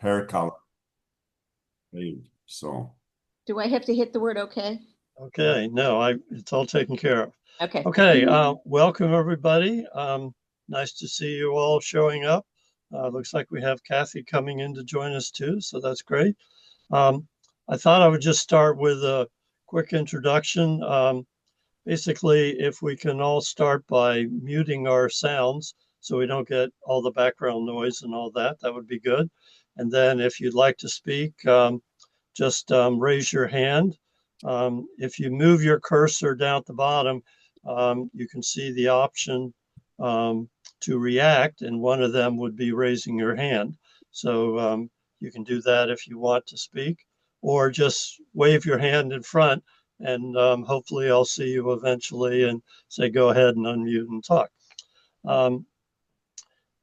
hair color. So, Do I have to hit the word okay? Okay, no, it's all taken care of. Okay. Okay, welcome everybody. Nice to see you all showing up. Looks like we have Kathy coming in to join us too, so that's great. I thought I would just start with a quick introduction. Basically, if we can all start by muting our sounds so we don't get all the background noise and all that, that would be good. And then if you'd like to speak, just raise your hand. If you move your cursor down at the bottom, you can see the option to react, and one of them would be raising your hand. So you can do that if you want to speak, or just wave your hand in front, and hopefully I'll see you eventually and say, go ahead and unmute and talk.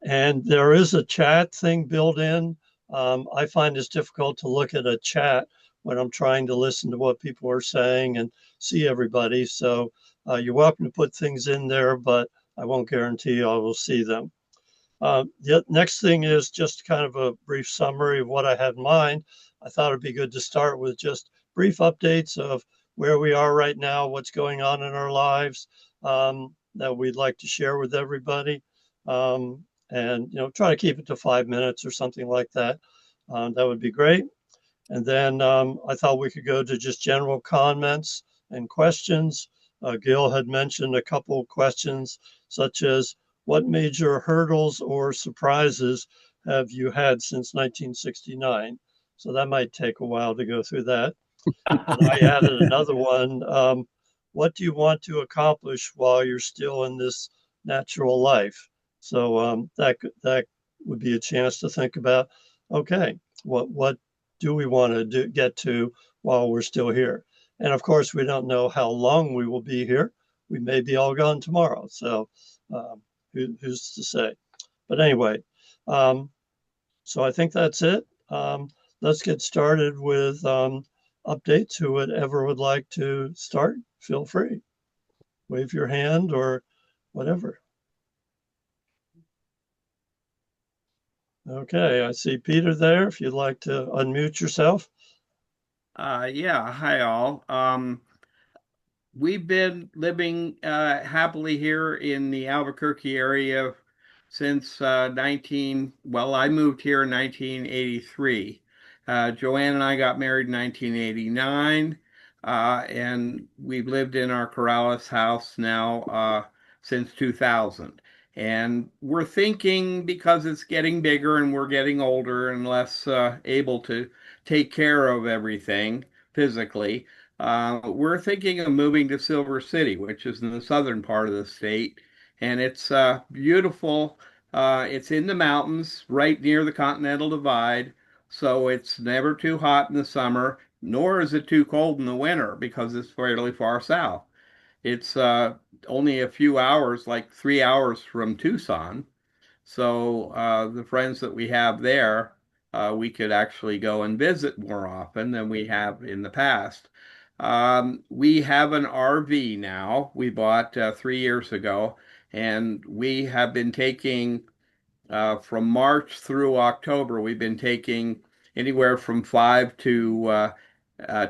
And there is a chat thing built in. I find it's difficult to look at a chat when I'm trying to listen to what people are saying and see everybody. So you're welcome to put things in there, but I won't guarantee I will see them. The next thing is just kind of a brief summary of what I had in mind. I thought it'd be good to start with just brief updates of where we are right now, what's going on in our lives that we'd like to share with everybody. And try to keep it to 5 minutes or something like that. That would be great. And then I thought we could go to just general comments and questions. Gil had mentioned a couple of questions, such as what major hurdles or surprises have you had since 1969? So that might take a while to go through that. And I added another one. What do you want to accomplish while you're still in this natural life? So that would be a chance to think about, okay, what do we want to get to while we're still here? And of course, we don't know how long we will be here. We may be all gone tomorrow. So who's to say? But anyway, so I think that's it. Let's get started with updates. Who would ever would like to start? Feel free. Wave your hand or whatever. Okay, I see Peter there. If you'd like to unmute yourself. Yeah, hi all. We've been living happily here in the Albuquerque area since I moved here in 1983. Joanne and I got married in 1989, and we've lived in our Corrales house now since 2000. And we're thinking because it's getting bigger and we're getting older and less able to take care of everything physically, we're thinking of moving to Silver City, which is in the southern part of the state, and it's beautiful. It's in the mountains, right near the Continental Divide, so it's never too hot in the summer, nor is it too cold in the winter because it's fairly far south. It's only a few hours, like 3 hours from Tucson, so the friends that we have there, we could actually go and visit more often than we have in the past. We have an RV now. We bought 3 years ago, and we have been taking from March through October. We've been taking anywhere from 5 to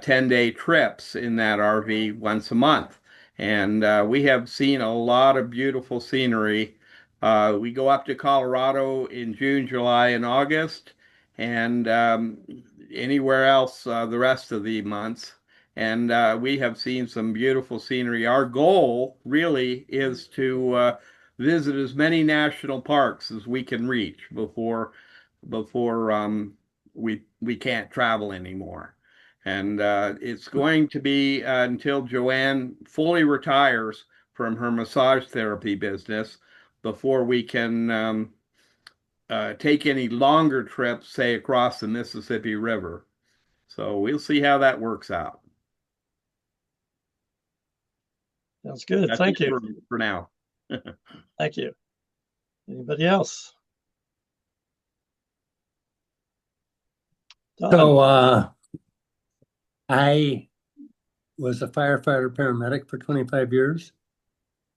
10 day trips in that RV once a month, and we have seen a lot of beautiful scenery. We go up to Colorado in June, July, and August, and anywhere else the rest of the months. And we have seen some beautiful scenery. Our goal really is to visit as many national parks as we can reach before we can't travel anymore. And it's going to be until Joanne fully retires from her massage therapy business before we can take any longer trips, say across the Mississippi River. So we'll see how that works out. That's good. That's Thank you. for now. Thank you. Anybody else? Don. So I was a firefighter paramedic for 25 years,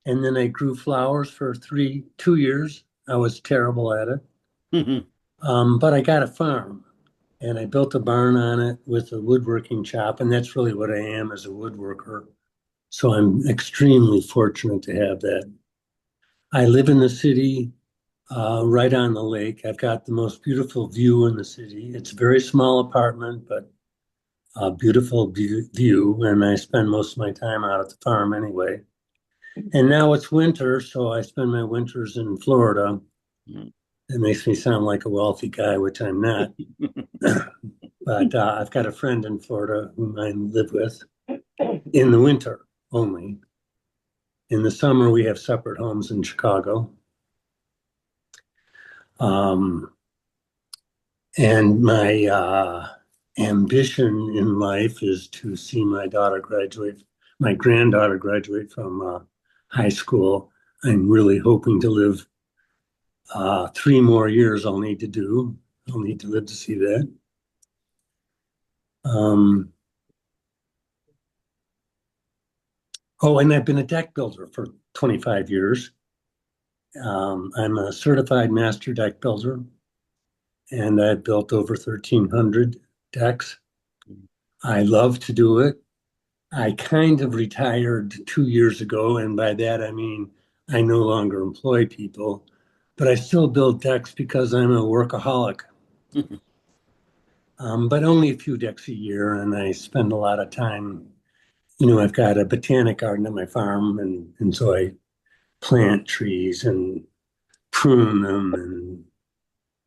and then I grew flowers for 2 years. I was terrible at it. But I got a farm, and I built a barn on it with a woodworking shop, and that's really what I am as a woodworker. So I'm extremely fortunate to have that. I live in the city, right on the lake. I've got the most beautiful view in the city. It's a very small apartment, but a beautiful view, and I spend most of my time out at the farm anyway. And now it's winter, so I spend my winters in Florida. It makes me sound like a wealthy guy, which I'm not. But I've got a friend in Florida whom I live with in the winter only. In the summer, we have separate homes in Chicago. And my ambition in life is to see my granddaughter graduate from high school. I'm really hoping to live 3 more years. I'll need to live to see that. Oh, and I've been a deck builder for 25 years. I'm a certified master deck builder, and I've built over 1,300 decks. I love to do it. I kind of retired 2 years ago, and by that I mean I no longer employ people, but I still build decks because I'm a workaholic. But only a few decks a year, and I spend a lot of time. I've got a botanic garden at my farm, and so I plant trees and prune them and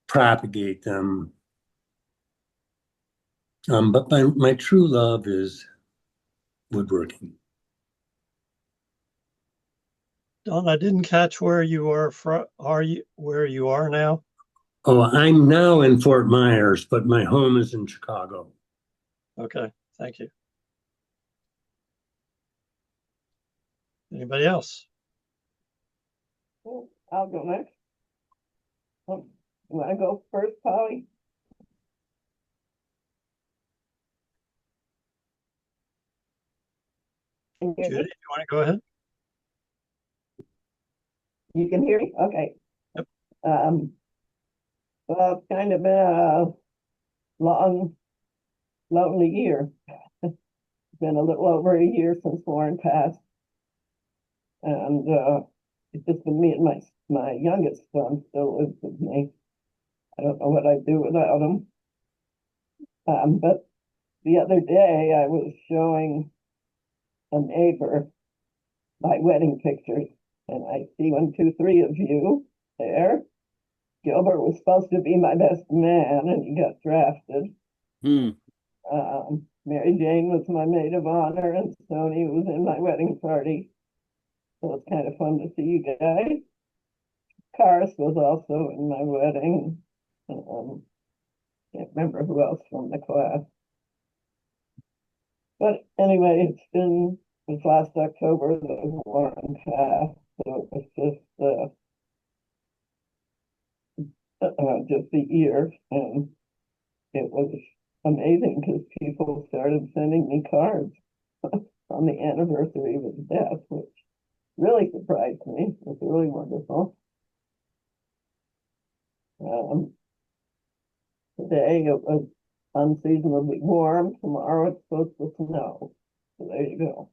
propagate them. But my true love is woodworking. Don, I didn't catch where you are from. Where you are now? Oh, I'm now in Fort Myers, but my home is in Chicago. Okay, thank you. Anybody else? Well, I'll go next. You want to go first, Polly? Can you hear Judy, me? you want to go ahead? You can hear me? Okay. Yep. Well, it's kind of been a long, lonely year. It's been a little over a year since Warren passed. And it's just been me and my youngest son still lives with me. I don't know what I'd do without him. But the other day I was showing a neighbor my wedding pictures, and I see 1, 2, 3 of you there. Gilbert was supposed to be my best man, and he got drafted. Mary Jane was my maid of honor, and Sony was in my wedding party. So it's kind of fun to see you guys. Karis was also in my wedding. Can't remember who else from the class. But anyway, it's been since last October that Warren passed, so it's just the year, and it was amazing because people started sending me cards on the anniversary of his death, which really surprised me. It was really wonderful. Today it was unseasonably warm. Tomorrow it's supposed to snow. So there you go.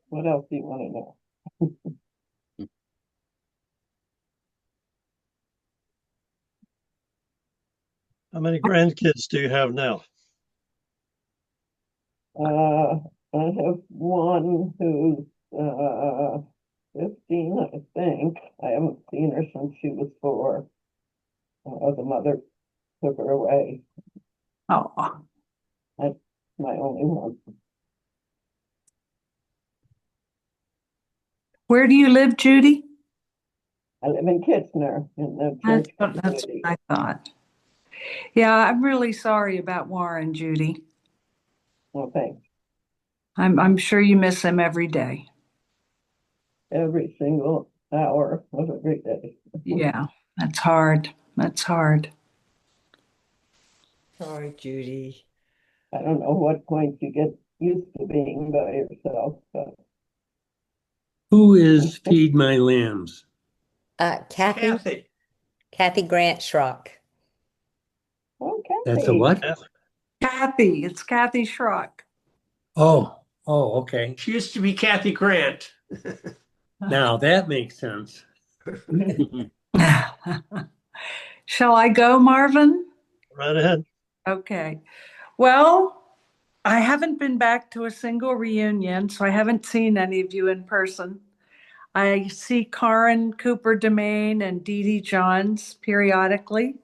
What else do you want to know? How many grandkids do you have now? I have one who's 15, I think. I haven't seen her since she was 4. The mother took her away. Oh, That's my only one. where do you live, Judy? I live in Kitchener in the That's church what community. I thought. Yeah, I'm really sorry about Warren, Judy. Well, thanks. I'm sure you miss him every day. Every single hour of every day. Yeah, that's hard. That's hard. Sorry, Judy. I don't know what point you get used to being by yourself, but Who is Feed My Lambs? Kathy. Kathy Grant Schrock. Okay. That's a what? Kathy, it's Kathy Schrock. Oh, okay. She used to be Kathy Grant. Now that makes sense. Shall I go, Marvin? Right ahead. Okay. Well, I haven't been back to a single reunion, so I haven't seen any of you in person. I see Karen Cooper Domain and Dee Dee Johns periodically.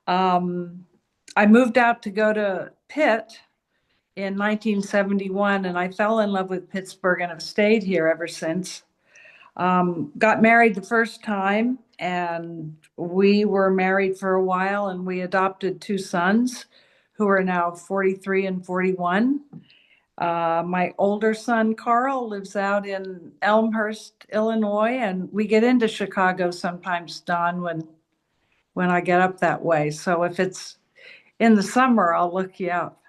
I moved out to go to Pitt in 1971, and I fell in love with Pittsburgh and have stayed here ever since. Got married the first time, and we were married for a while, and we adopted two sons who are now 43 and 41. My older son, Carl, lives out in Elmhurst, Illinois, and we get into Chicago sometimes, Don, when I get up that way. So if it's in the summer, I'll look you up.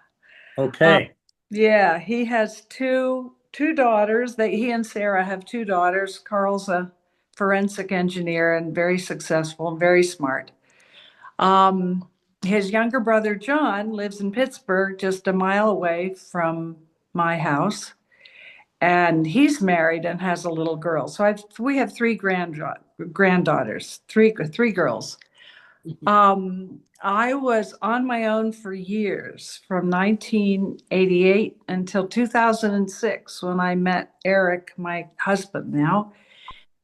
Okay. Yeah, he has two daughters. He and Sarah have two daughters. Carl's a forensic engineer and very successful and very smart. His younger brother John lives in Pittsburgh, just a mile away from my house, and he's married and has a little girl. So we have three granddaughters, three girls. I was on my own for years, from 1988 until 2006, when I met Eric, my husband now.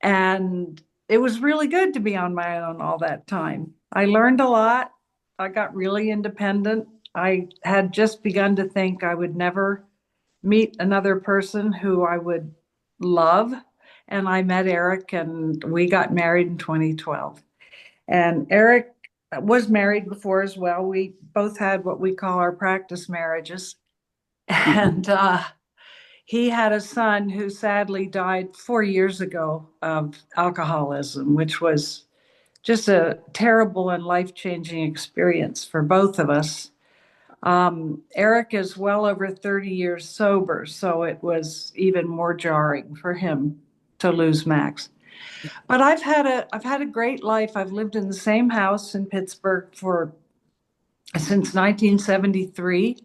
And it was really good to be on my own all that time. I learned a lot. I got really independent. I had just begun to think I would never meet another person who I would love. And I met Eric, and we got married in 2012. And Eric was married before as well. We both had what we call our practice marriages. And he had a son who sadly died 4 years ago of alcoholism, which was just a terrible and life-changing experience for both of us. Eric is well over 30 years sober, so it was even more jarring for him to lose Max. But I've had a great life. I've lived in the same house in Pittsburgh since 1973.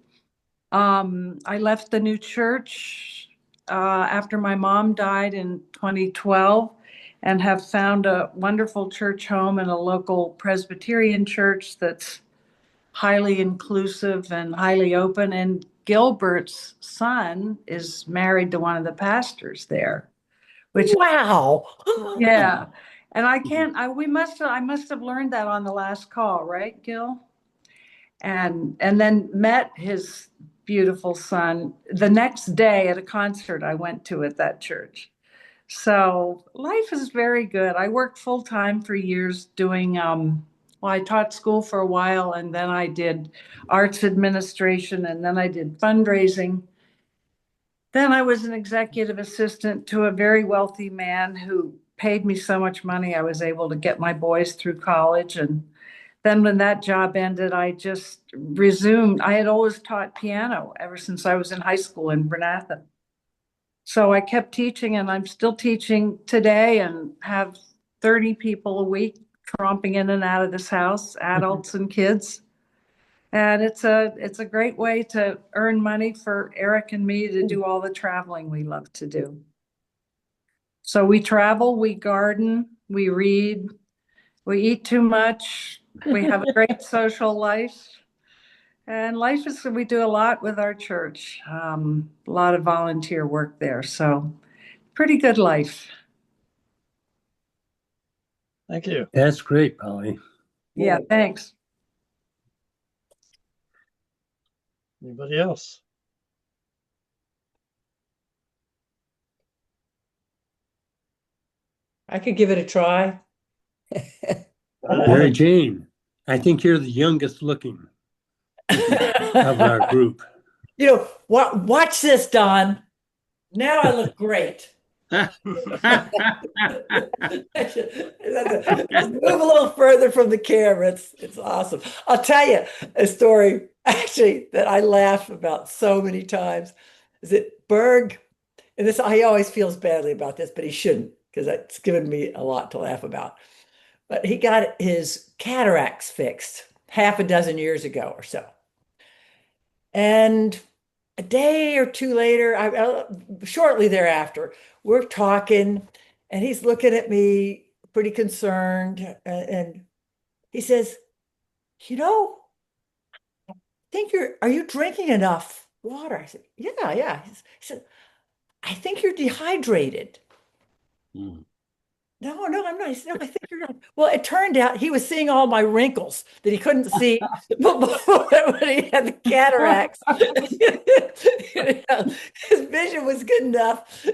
I left the new church after my mom died in 2012, and have found a wonderful church home in a local Presbyterian church that's highly inclusive and highly open. And Gilbert's son is married to one of the pastors there, which Wow. yeah. And I must have learned that on the last call, right, Gil? And then met his beautiful son the next day at a concert I went to at that church. So life is very good. I worked full time for years doing, well, I taught school for a while, and then I did arts administration, and then I did fundraising. Then I was an executive assistant to a very wealthy man who paid me so much money I was able to get my boys through college. And then when that job ended, I just resumed. I had always taught piano ever since I was in high school in Bernathen. So I kept teaching, and I'm still teaching today, and have 30 people a week tromping in and out of this house, adults and kids. And it's a great way to earn money for Eric and me to do all the traveling we love to do. So we travel, we garden, we read, we eat too much, we have a great social life. And we do a lot with our church, a lot of volunteer work there. So pretty good life. Thank you. That's great, Polly. Yeah, thanks. Anybody else? I could give it a try. Mary Jane, I think you're the youngest looking of our group. Watch this, Don. Now I look great. Just move a little further from the camera. It's awesome. I'll tell you a story actually that I laugh about so many times. Is it Berg? And this, he always feels badly about this, but he shouldn't, because it's given me a lot to laugh about. but he got his cataracts fixed half a dozen years ago or so. And a day or two later, shortly thereafter, we're talking, and he's looking at me pretty concerned, and he says, "You know, are you drinking enough water?" I said, "Yeah, yeah." He said, "I think you're dehydrated." Mm. No, no, I'm not. He said, "No, I think you're not." Well, it turned out he was seeing all my wrinkles that he couldn't see before when he had the cataracts. You know, his vision was good enough.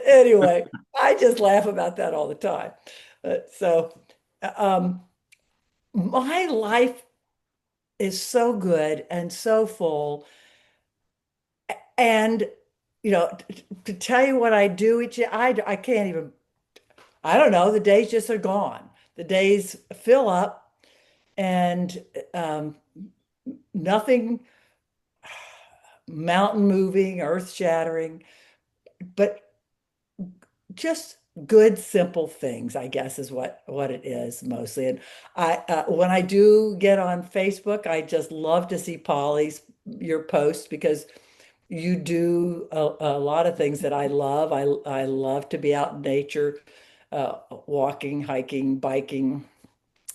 Anyway, I just laugh about that all the time. So, um, my life is so good and so full. And, to tell you what I do each day, I can't even, I don't know, the days just are gone. The days fill up and nothing mountain moving, earth shattering, but just good, simple things, I guess, is what it is mostly. And when I do get on Facebook, I just love to see your posts because you do a lot of things that I love. I love to be out in nature, walking, hiking, biking.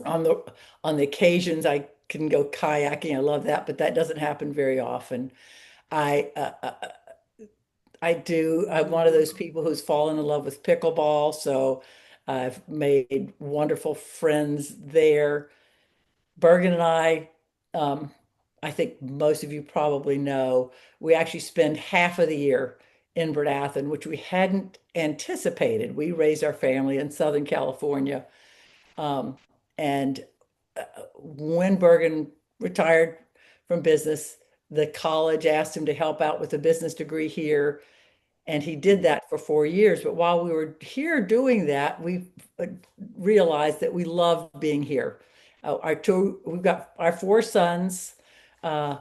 On the occasions I can go kayaking. I love that, but that doesn't happen very often. I I do. I'm one of those people who's fallen in love with pickleball, so I've made wonderful friends there. Bergen and um, I think most of you probably know, we actually spend half of the year in Bernathen, which we hadn't anticipated. We raised our family in Southern California. Um, and when Bergen retired from business, the college asked him to help out with a business degree here. And he did that for 4 years. But while we were here doing that, we realized that we love being here. We've got our four sons. Uh,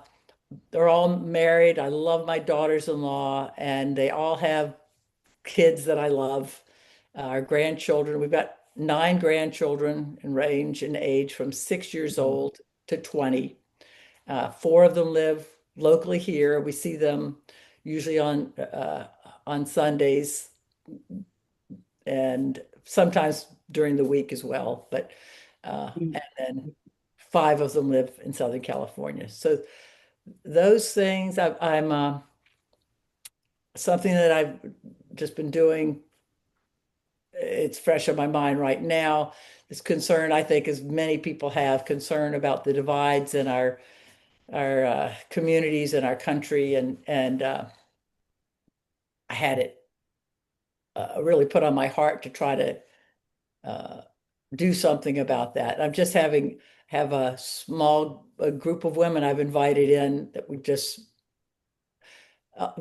they're all married. I love my daughters-in-law, and they all have kids that I love. Our grandchildren, we've got 9 grandchildren in range in age from 6 years old to 20. Four of them live locally here. We see them usually on Sundays and sometimes during the week as well. But and then 5 of them live in Southern California. So those things I'm something that I've just been doing. It's fresh on my mind right now. This concern, I think, as many people have concern about the divides in our communities and our country, and I had it really put on my heart to try to uh, do something about that. I'm just have a group of women I've invited in that we uh,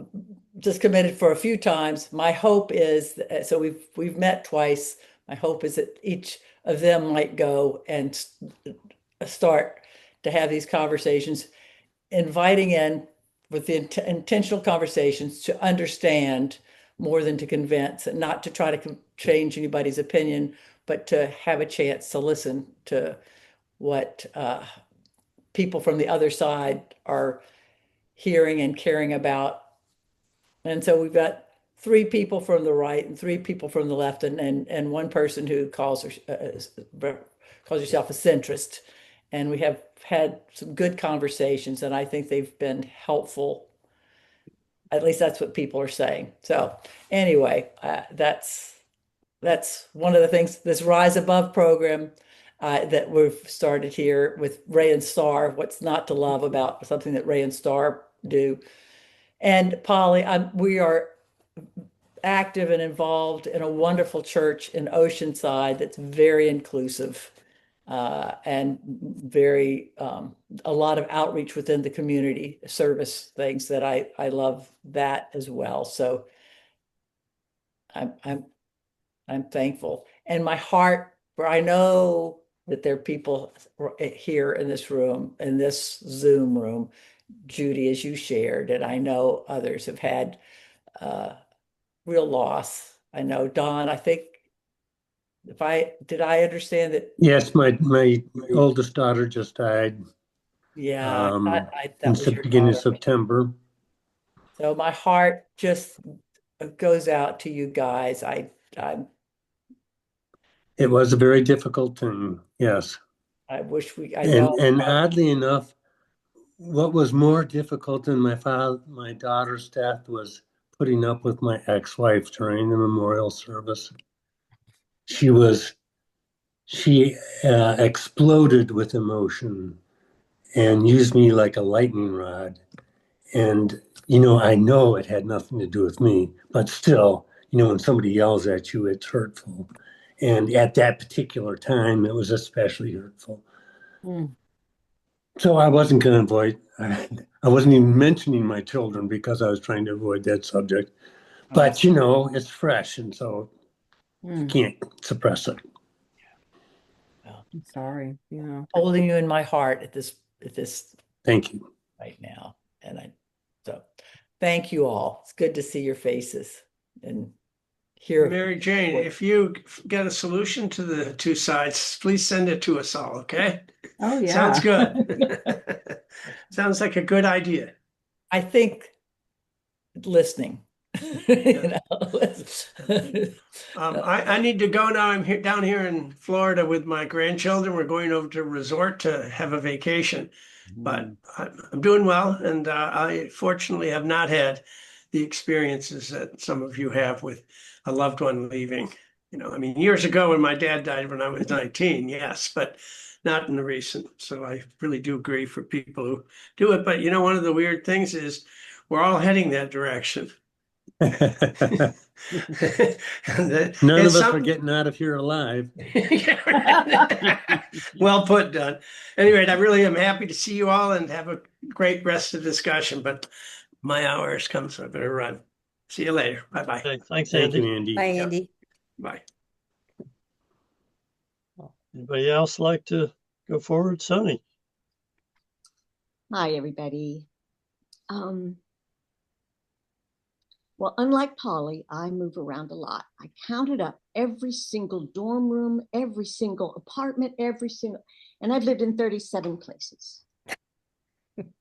just committed for a few times. My hope is so we've met twice. My hope is that each of them might go and start to have these conversations, inviting in with the intentional conversations to understand more than to convince, and not to try to change anybody's opinion, but to have a chance to listen to what people from the other side are hearing and caring about. And so we've got 3 people from the right and 3 people from the left, and one person who calls herself a centrist. And we have had some good conversations, and I think they've been helpful. At least that's what people are saying. So anyway, that's one of the things. This Rise Above program that we've started here with Ray and Star. What's not to love about something that Ray and Star do? And Polly, we are active and involved in a wonderful church in Oceanside that's very inclusive and very a lot of outreach within the community service things that I love that as well. So I'm I'm I'm thankful, and my heart, for I know that there are people here in this room, in this Zoom room, Judy, as you shared, and I know others have had uh, real loss. I know Don, I think Did I understand that? Yes, my oldest daughter just died Yeah, in that was your beginning of daughter. September. So my heart just goes out to you guys. It was a very difficult thing, yes. I wish I And know. oddly enough, what was more difficult than my daughter's death was putting up with my ex-wife during the memorial service. She was she exploded with emotion and used me like a lightning rod. And I know it had nothing to do with me, but still, when somebody yells at you, it's hurtful. And at that particular time, it was especially hurtful. Mm. So I wasn't going to avoid, I wasn't even mentioning my children because I was trying to avoid that subject. But, it's fresh. And so you can't suppress it. I'm sorry. Yeah. Holding you in my heart at this Thank you. right now. So thank you all. It's good to see your faces and hear. Mary Jane, if you get a solution to the two sides, please send it to us all, okay? Oh, yeah. Sounds good. Sounds like a good idea. I think listening. I need to go now. I'm down here in Florida with my grandchildren. We're going over to a resort to have a vacation, but I'm doing well, and I fortunately have not had the experiences that some of you have with a loved one leaving. Years ago when my dad died when I was 19, yes, but not in the recent. So I really do agree for people who do it. But one of the weird things is we're all heading that direction. None of us are getting out of here alive. Well put, Don. Anyway, I really am happy to see you all and have a great rest of the discussion, but my hour has come, so I better run. See you later. Bye-bye. Okay, thanks, Thank Andy. you, Andy. Bye, Andy. Bye. Anybody else like to go forward? Sonny? Hi, everybody. Well, unlike Polly, I move around a lot. I counted up every single dorm room, every single apartment, and I've lived in 37 places. Isn't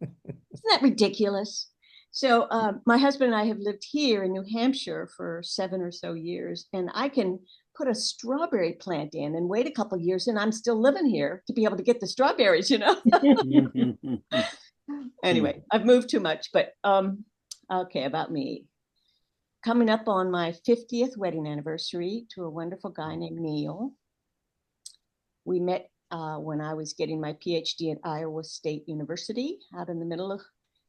that ridiculous? So my husband and I have lived here in New Hampshire for 7 or so years, and I can put a strawberry plant in and wait a couple of years, and I'm still living here to be able to get the strawberries, Anyway, I've moved too much, but okay, about me. Coming up on my 50th wedding anniversary to a wonderful guy named Neil. We met when I was getting my PhD at Iowa State University out in the middle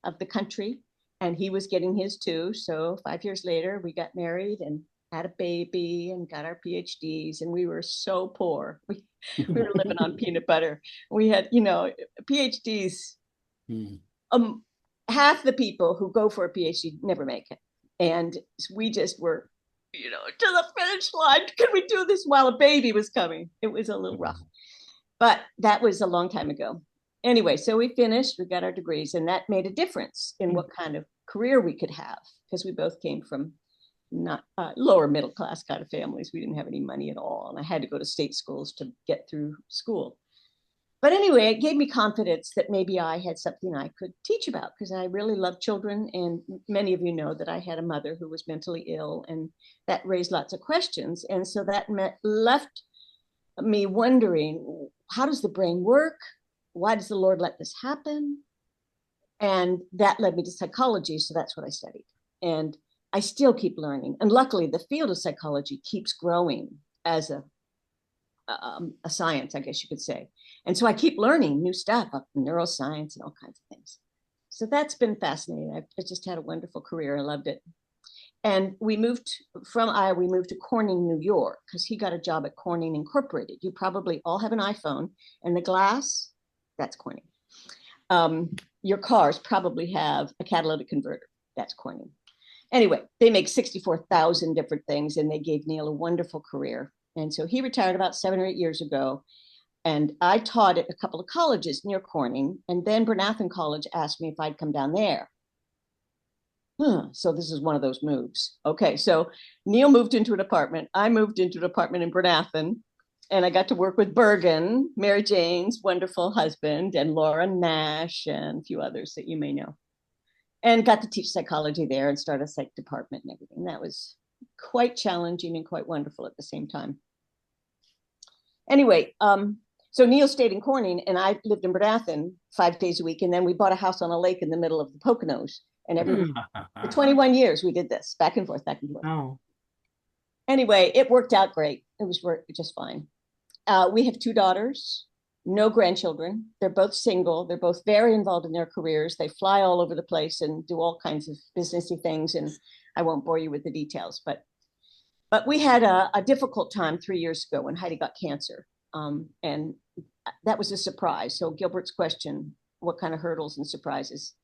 of the country, and he was getting his too. So 5 years later, we got married and had a baby and got our PhDs, and we were so poor. We were living on peanut butter. We had, PhDs. Half the people who go for a PhD never make it. And we just were, to the finish line. Could we do this while a baby was coming? It was a little rough, but that was a long time ago. Anyway, so we finished, we got our degrees, and that made a difference in what kind of career we could have, because we both came from not lower middle class kind of families. We didn't have any money at all, and I had to go to state schools to get through school. But anyway, it gave me confidence that maybe I had something I could teach about, because I really love children. And many of you know that I had a mother who was mentally ill, and that raised lots of questions. And so that left me wondering, how does the brain work? Why does the Lord let this happen? And that led me to psychology. So that's what I studied. And I still keep learning. And luckily, the field of psychology keeps growing as a science, I guess you could say. And so I keep learning new stuff up in neuroscience and all kinds of things. So that's been fascinating. I just had a wonderful career. I loved it. And we moved from Iowa, we moved to Corning, New York, because he got a job at Corning Incorporated. You probably all have an iPhone, and the glass, that's Corning. Your cars probably have a catalytic converter. That's Corning. Anyway, they make 64,000 different things, and they gave Neil a wonderful career. And so he retired about 7 or 8 years ago. And I taught at a couple of colleges near Corning. And then Bernathen College asked me if I'd come down there. So this is one of those moves. Okay, so Neil moved into an apartment. I moved into an apartment in Bernathen, and I got to work with Bergen, Mary Jane's wonderful husband, and Laura Nash, and a few others that you may know. And got to teach psychology there and start a psych department and everything. That was quite challenging and quite wonderful at the same time. Anyway, so Neil stayed in Corning, and I lived in Bernathen 5 days a week, and then we bought a house on a lake in the middle of the Poconos. And every week for 21 years, we did this back and forth, back and forth. Oh. Anyway, it worked out great. It was just fine. We have 2 daughters, no grandchildren. They're both single. They're both very involved in their careers. They fly all over the place and do all kinds of businessy things. And I won't bore you with the details, but we had a difficult time 3 years ago when Heidi got cancer. And that was a surprise. So Gilbert's question, what kind of hurdles and surprises?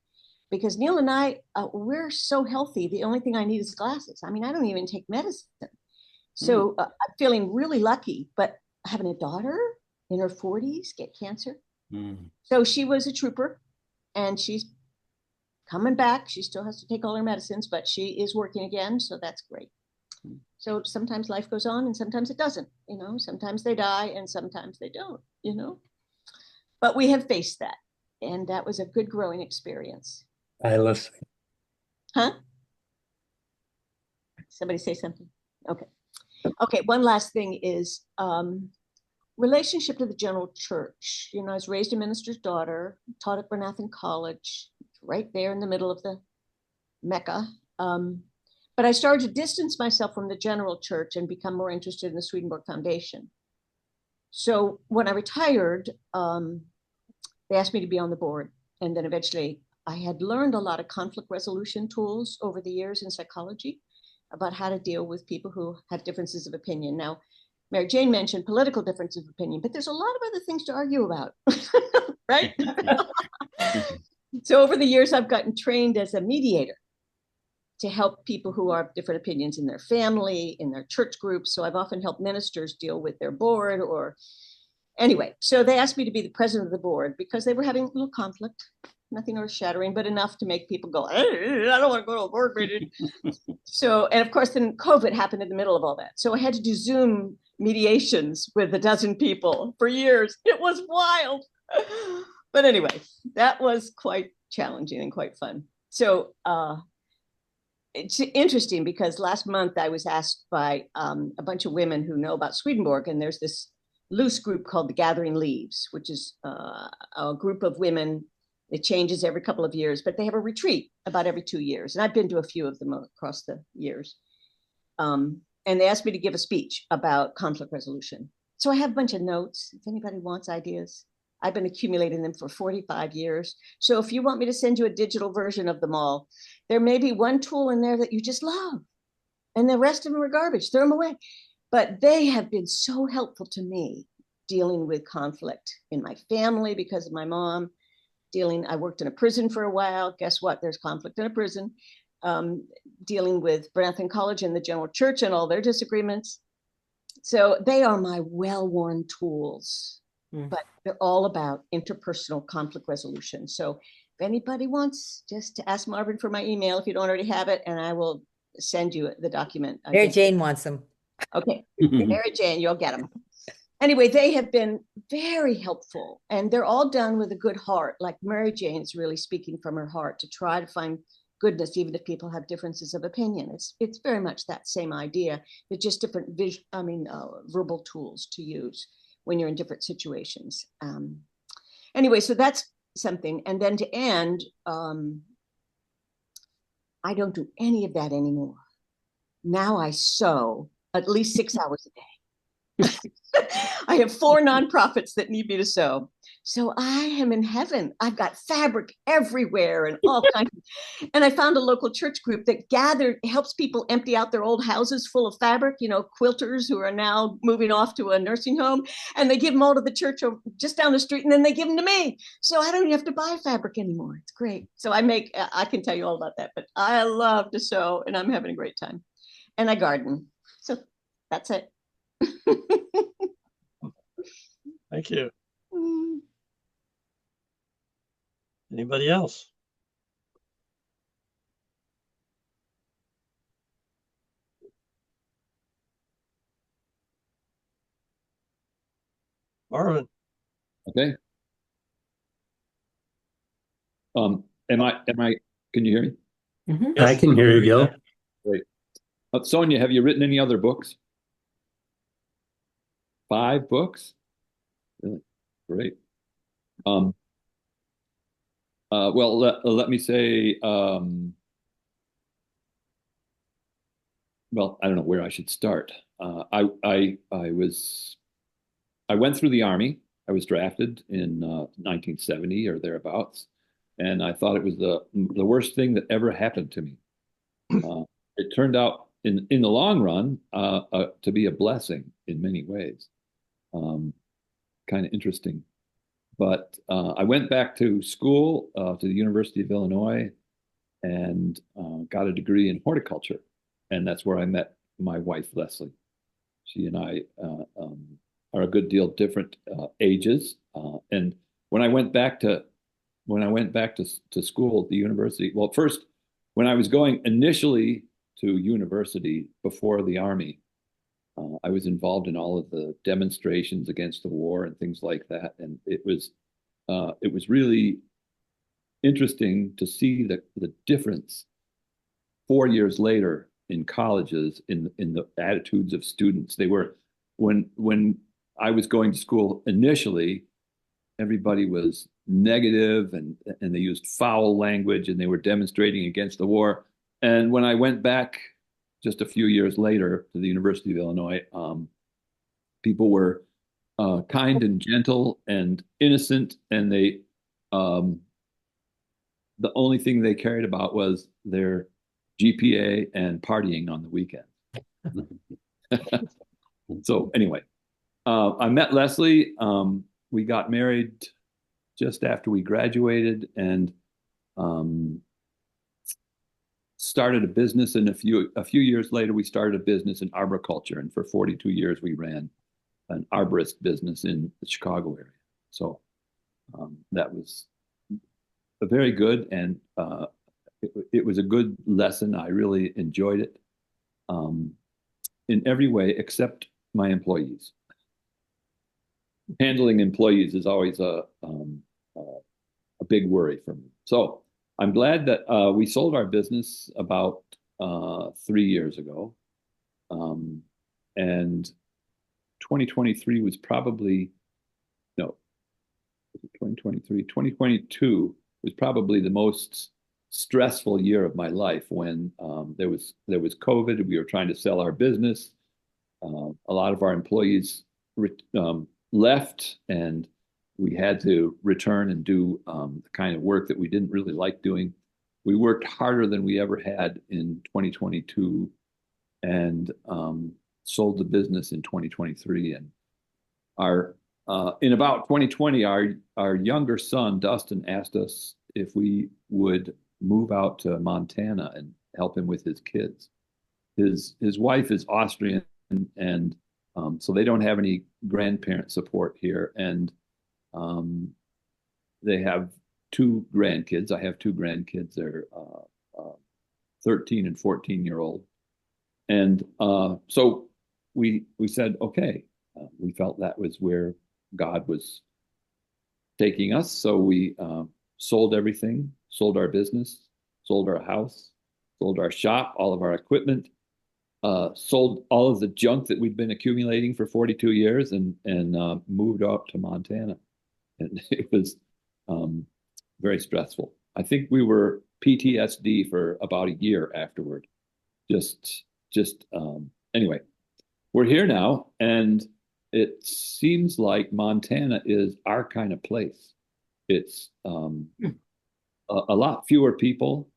Because Neil and I, we're so healthy. The only thing I need is glasses. I mean, I don't even take medicine. So I'm feeling really lucky, but having a daughter in her 40s get cancer. So she was a trooper, and she's coming back. She still has to take all her medicines, but she is working again. So that's great. So sometimes life goes on and sometimes it doesn't, you know, sometimes they die and sometimes they don't, you know, but we have faced that. And that was a good growing experience. I listen. Huh? Somebody say something. Okay. Okay. One last thing is relationship to the general church. You know, I was raised a minister's daughter, taught at Bernathen College, right there in the middle of the Mecca. But I started to distance myself from the general church and become more interested in the Swedenborg Foundation. So when I retired, they asked me to be on the board. And then eventually I had learned a lot of conflict resolution tools over the years in psychology about how to deal with people who have differences of opinion. Now, Mary Jane mentioned political differences of opinion, but there's a lot of other things to argue about, right? So over the years, I've gotten trained as a mediator to help people who have different opinions in their family, in their church groups. So I've often helped ministers deal with their board or anyway. So they asked me to be the president of the board because they were having a little conflict, nothing earth shattering, but enough to make people go, hey, I don't want to go to a board meeting. So, and of course, then COVID happened in the middle of all that. So I had to do Zoom mediations with a dozen people for years. It was wild. But anyway, that was quite challenging and quite fun. So, it's interesting because last month I was asked by a bunch of women who know about Swedenborg, and there's this loose group called the Gathering Leaves, which is a group of women. It changes every couple of years, but they have a retreat about every 2 years. And I've been to a few of them across the years. And they asked me to give a speech about conflict resolution. So I have a bunch of notes. If anybody wants ideas, I've been accumulating them for 45 years. So if you want me to send you a digital version of them all, there may be one tool in there that you just love, and the rest of them are garbage. Throw them away. But they have been so helpful to me dealing with conflict in my family because of my mom. I worked in a prison for a while. Guess what? There's conflict in a prison. Dealing with Bernathen College and the general church and all their disagreements. So they are my well-worn tools. But they're all about interpersonal conflict resolution. So if anybody wants, just to ask Marvin for my email if you don't already have it, and I will send you the document. Mary Jane wants them. Okay, Mary Jane, you'll get them. Anyway, they have been very helpful, and they're all done with a good heart. Like Mary Jane's really speaking from her heart to try to find goodness, even if people have differences of opinion. It's very much that same idea. They're just different verbal tools to use when you're in different situations. Anyway, so that's something. And then to end, I don't do any of that anymore. Now I sew at least 6 hours a day. I have 4 nonprofits that need me to sew. So I am in heaven. I've got fabric everywhere and all kinds of, and I found a local church group that helps people empty out their old houses full of fabric, you know, quilters who are now moving off to a nursing home, and they give them all to the church just down the street, and then they give them to me. So I don't even have to buy fabric anymore. It's great. So I can tell you all about that, but I love to sew and I'm having a great time. And I garden. So that's it. Thank you. Anybody else? Marvin. Okay. Can you hear me? Mhm. I can hear you, Gil. Great. Sonia, have you written any other books? 5 books? Really? Great. Well, let me say, well, I don't know where I should start. I went through the Army. I was drafted in 1970 or thereabouts, and I thought it was the worst thing that ever happened to me. It turned out, in the long run, to be a blessing in many ways. Kind of interesting. But I went back to school, to the University of Illinois, and got a degree in horticulture. And that's where I met my wife, Leslie. She and I are a good deal different ages. And when I went back to school at the university, well, first, when I was going initially to university before the Army, I was involved in all of the demonstrations against the war and things like that. And it was really interesting to see the difference 4 years later in colleges in the attitudes of students. They were, when I was going to school initially, everybody was negative and they used foul language and they were demonstrating against the war. And when I went back just a few years later to the University of Illinois, people were kind and gentle and innocent, and they the only thing they cared about was their GPA and partying on the weekend. So anyway, I met Leslie. We got married just after we graduated, and started a business. And a few years later, we started a business in arboriculture. And for 42 years, we ran an arborist business in the Chicago area. So that was very good, and it was a good lesson. I really enjoyed it in every way except my employees. Handling employees is always a big worry for me. So I'm glad that we sold our business about 3 years ago, and 2023 was probably, no, 2023, 2022 was probably the most stressful year of my life, when there was COVID. We were trying to sell our business. A lot of our employees left, and we had to return and do the kind of work that we didn't really like doing. We worked harder than we ever had in 2022, and sold the business in 2023. And in about 2020, our younger son, Dustin, asked us if we would move out to Montana and help him with his kids. His wife is Austrian, and so they don't have any grandparent support here. And they have 2 grandkids. I have 2 grandkids. They're 13 and 14-year-old. And so we said, okay, we felt that was where God was taking us. So we sold everything, sold our business, sold our house, sold our shop, all of our equipment, sold all of the junk that we'd been accumulating for 42 years, and moved up to Montana. And it was very stressful. I think we were PTSD for about a year afterward. Anyway, we're here now, and it seems like Montana is our kind of place. It's a lot fewer people,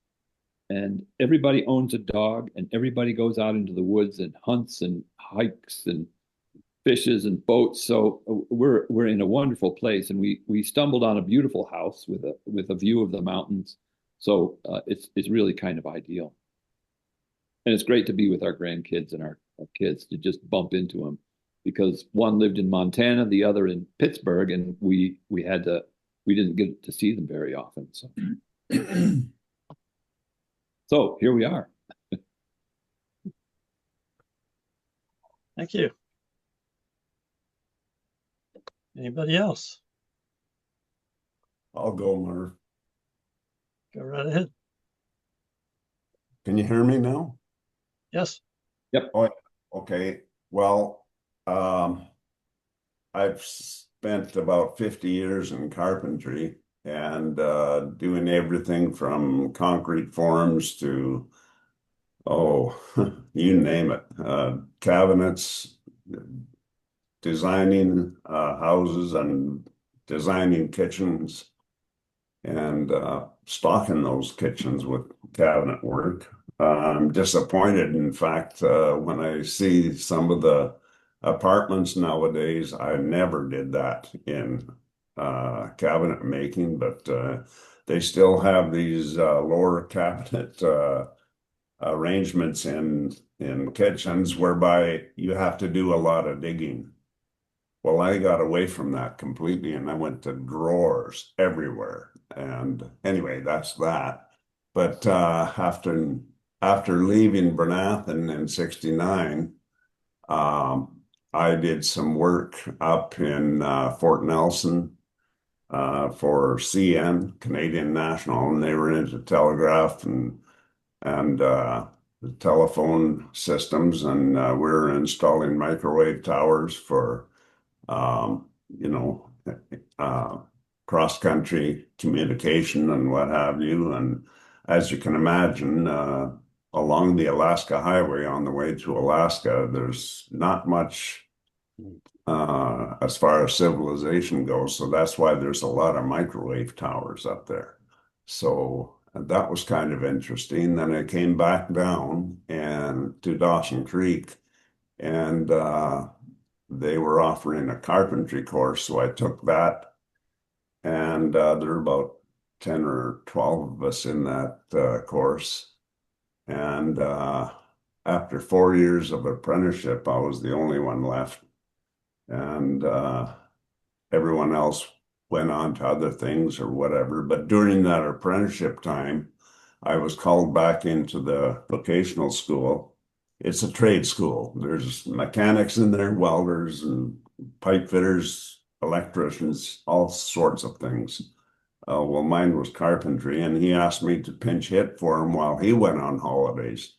and everybody owns a dog, and everybody goes out into the woods and hunts and hikes and fishes and boats. So we're in a wonderful place, and we stumbled on a beautiful house with a view of the mountains. So it's really kind of ideal. And it's great to be with our grandkids and our kids, to just bump into them, because one lived in Montana, the other in Pittsburgh, and we didn't get to see them very often. So, so here we are. Thank you. Anybody else? I'll go, Marv. Go right ahead. Can you hear me now? Yes. Yep. Oh, okay. Well, I've spent about 50 years in carpentry and doing everything from concrete forms to, oh, you name it, cabinets, designing houses and designing kitchens and stocking those kitchens with cabinet work. I'm disappointed, in fact, when I see some of the apartments nowadays. I never did that in cabinet making, but they still have these lower cabinet arrangements in kitchens whereby you have to do a lot of digging. Well, I got away from that completely and I went to drawers everywhere. And anyway, that's that. But after leaving Bernathen in '69, I did some work up in Fort Nelson for CN, Canadian National, and they were into telegraph and the telephone systems, and we were installing microwave towers for you know, uh, cross-country communication and what have you. And as you can imagine, along the Alaska Highway on the way to Alaska, there's not much as far as civilization goes. So that's why there's a lot of microwave towers up there. So that was kind of interesting. Then I came back down and to Dawson Creek, and they were offering a carpentry course, so I took that, and there were about 10 or 12 of us in that course. And after 4 years of apprenticeship, I was the only one left, and everyone else went on to other things or whatever. But during that apprenticeship time, I was called back into the vocational school. It's a trade school. There's mechanics in there, welders and pipe fitters, electricians, all sorts of things. Well, mine was carpentry, and he asked me to pinch hit for him while he went on holidays.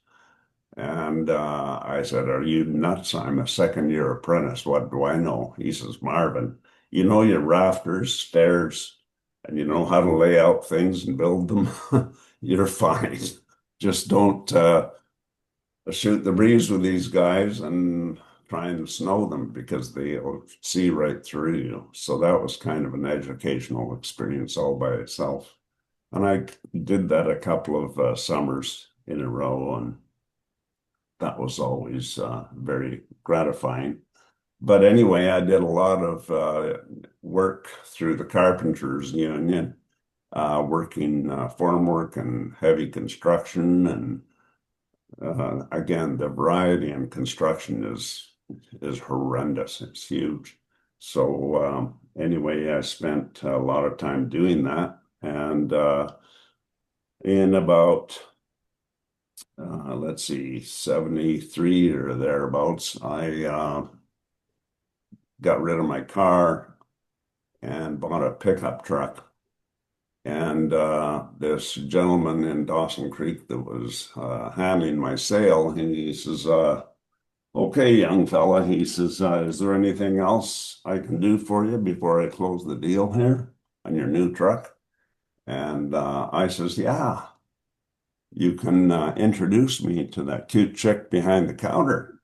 And I said, "Are you nuts? I'm a second-year apprentice. What do I know?" He says, "Marvin, you know your rafters, stairs, and you know how to lay out things and build them. You're fine. Just don't shoot the breeze with these guys and try and snow them because they'll see right through you." So that was kind of an educational experience all by itself. And I did that a couple of summers in a row, and that was always very gratifying. But anyway, I did a lot of work through the Carpenters Union, working farm work and heavy construction. And again, the variety in construction is horrendous. It's huge. So anyway, I spent a lot of time doing that. And in about let's see, 73 or thereabouts, I got rid of my car and bought a pickup truck. And this gentleman in Dawson Creek that was handling my sale, he says, "Okay, young fella," he says, "is there anything else I can do for you before I close the deal here on your new truck?" And I says, "Yeah, you can introduce me to that cute chick behind the counter."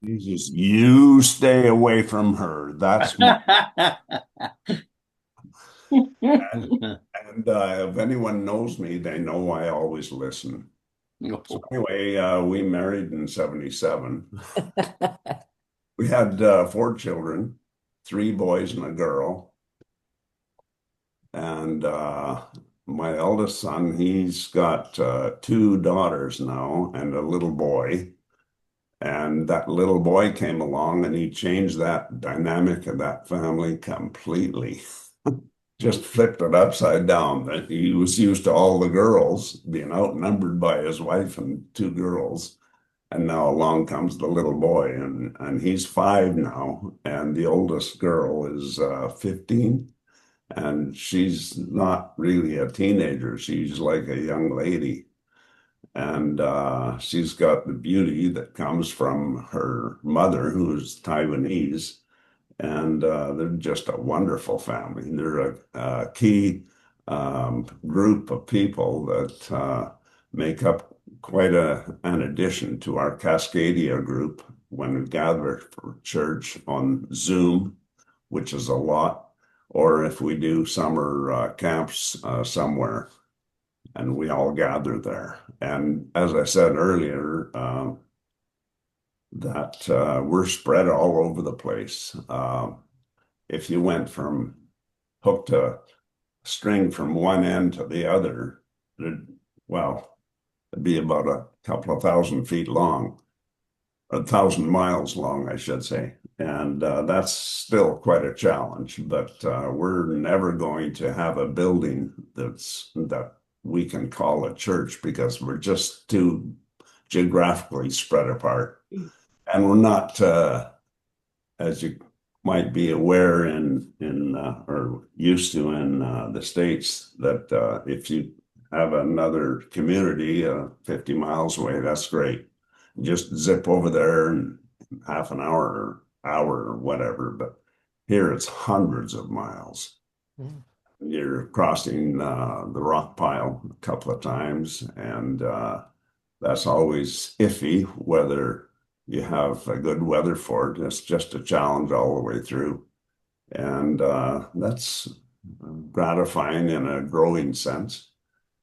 He says, "You stay away from her. That's my..." And if anyone knows me, they know I always listen. So anyway, we married in '77. We had 4 children, 3 boys and a girl. And my eldest son, he's got 2 daughters now and a little boy. And that little boy came along and he changed that dynamic of that family completely. Just flipped it upside down. That he was used to all the girls being outnumbered by his wife and 2 girls. And now along comes the little boy, and he's 5 now, and the oldest girl is 15, and she's not really a teenager. She's like a young lady, and she's got the beauty that comes from her mother, who's Taiwanese, and they're just a wonderful family. They're a key group of people that make up quite an addition to our Cascadia group when we gather for church on Zoom, which is a lot, or if we do summer camps somewhere, and we all gather there. And as I said earlier, that we're spread all over the place. If you went from hooked a string from one end to the other, well, it'd be about a couple of 1,000 feet long, 1,000 miles long, I should say. And that's still quite a challenge, but we're never going to have a building that we can call a church because we're just too geographically spread apart. And we're not, as you might be aware or used to in the States, that if you have another community 50 miles away, that's great. Just zip over there in half an hour or whatever. But here it's hundreds of miles. Mm. You're crossing the rock pile a couple of times, and that's always iffy whether you have good weather for it. It's just a challenge all the way through. And that's gratifying in a growing sense.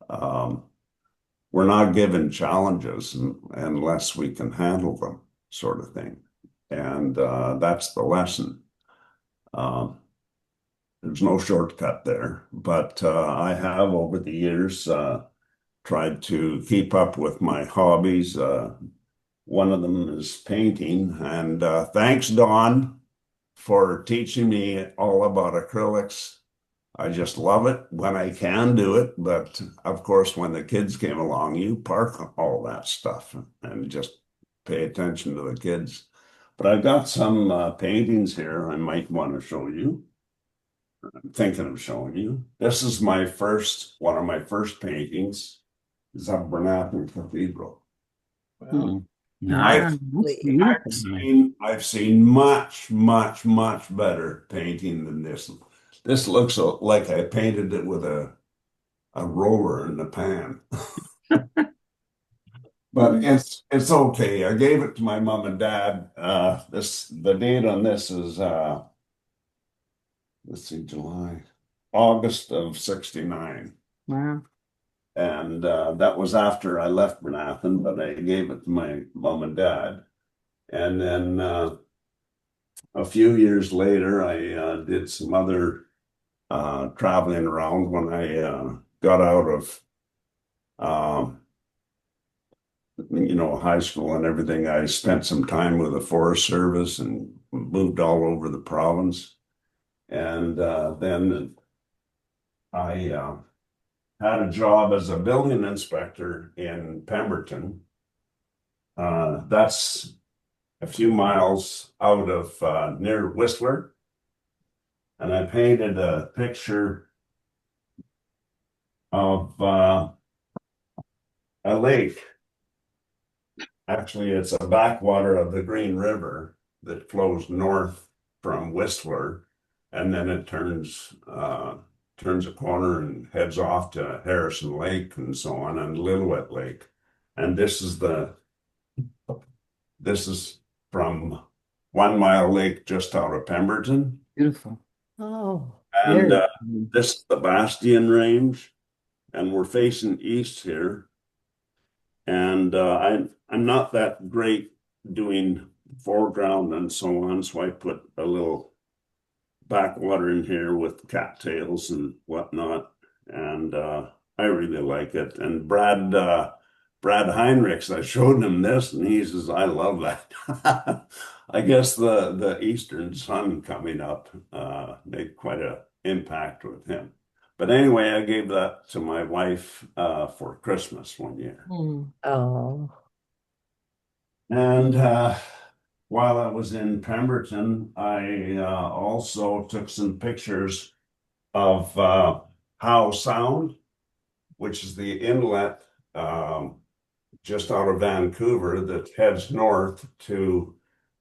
We're not given challenges unless we can handle them, sort of thing. And that's the lesson. There's no shortcut there, but I have over the years tried to keep up with my hobbies. One of them is painting, and thanks, Dawn, for teaching me all about acrylics. I just love it when I can do it, but of course, when the kids came along, you park all that stuff and just pay attention to the kids. But I've got some paintings here I might want to show you. I'm thinking of showing you. This is one of my first paintings. Is up Bernathen Cathedral. Wow. I've seen much, much, much better painting than this. This looks like I painted it with a roller in the pan. But it's okay. I gave it to my mom and dad. The date on this is let's see, August of '69. Wow. And that was after I left Bernathen, but I gave it to my mom and dad. And then a few years later, I did some other traveling around when I got out of, high school and everything. I spent some time with the Forest Service and moved all over the province. And then I had a job as a building inspector in Pemberton. That's a few miles out of near Whistler. And I painted a picture of a lake. Actually, it's a backwater of the Green River that flows north from Whistler, and then it turns a corner and heads off to Harrison Lake and so on, and Lillooet Lake. And this is from 1 Mile Lake just out of Pemberton. Beautiful. Oh, And Very this is the Bastion Range, and we're facing east here. And I'm not that great doing foreground and so on, so I put a little backwater in here with cattails and whatnot, and I really like it. And Brad Heinrichs, I showed him this, and he says, "I love that." I guess the Eastern sun coming up made quite an impact with him. But anyway, I gave that to my wife for Christmas one year. oh, And while I was in Pemberton, I also took some pictures of Howe Sound, which is the inlet just out of Vancouver that heads north to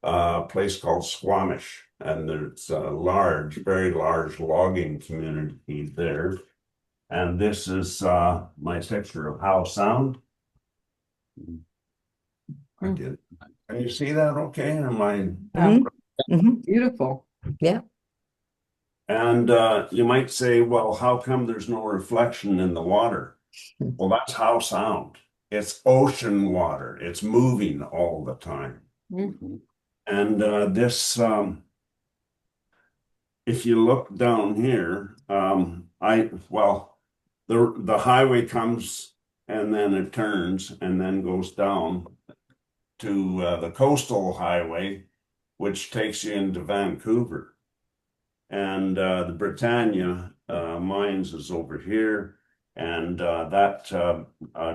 a place called Squamish. And there's a large, very large logging community there. And this is my picture of Howe Sound. I did. Can you see that okay? Am I? Beautiful. Yeah. And you might say, well, how come there's no reflection in the water? Well, that's Howe Sound. It's ocean water. It's moving all the time. And this, if you look down here, the highway comes and then it turns and then goes down to the coastal highway, which takes you into Vancouver. And the Britannia mines is over here. And that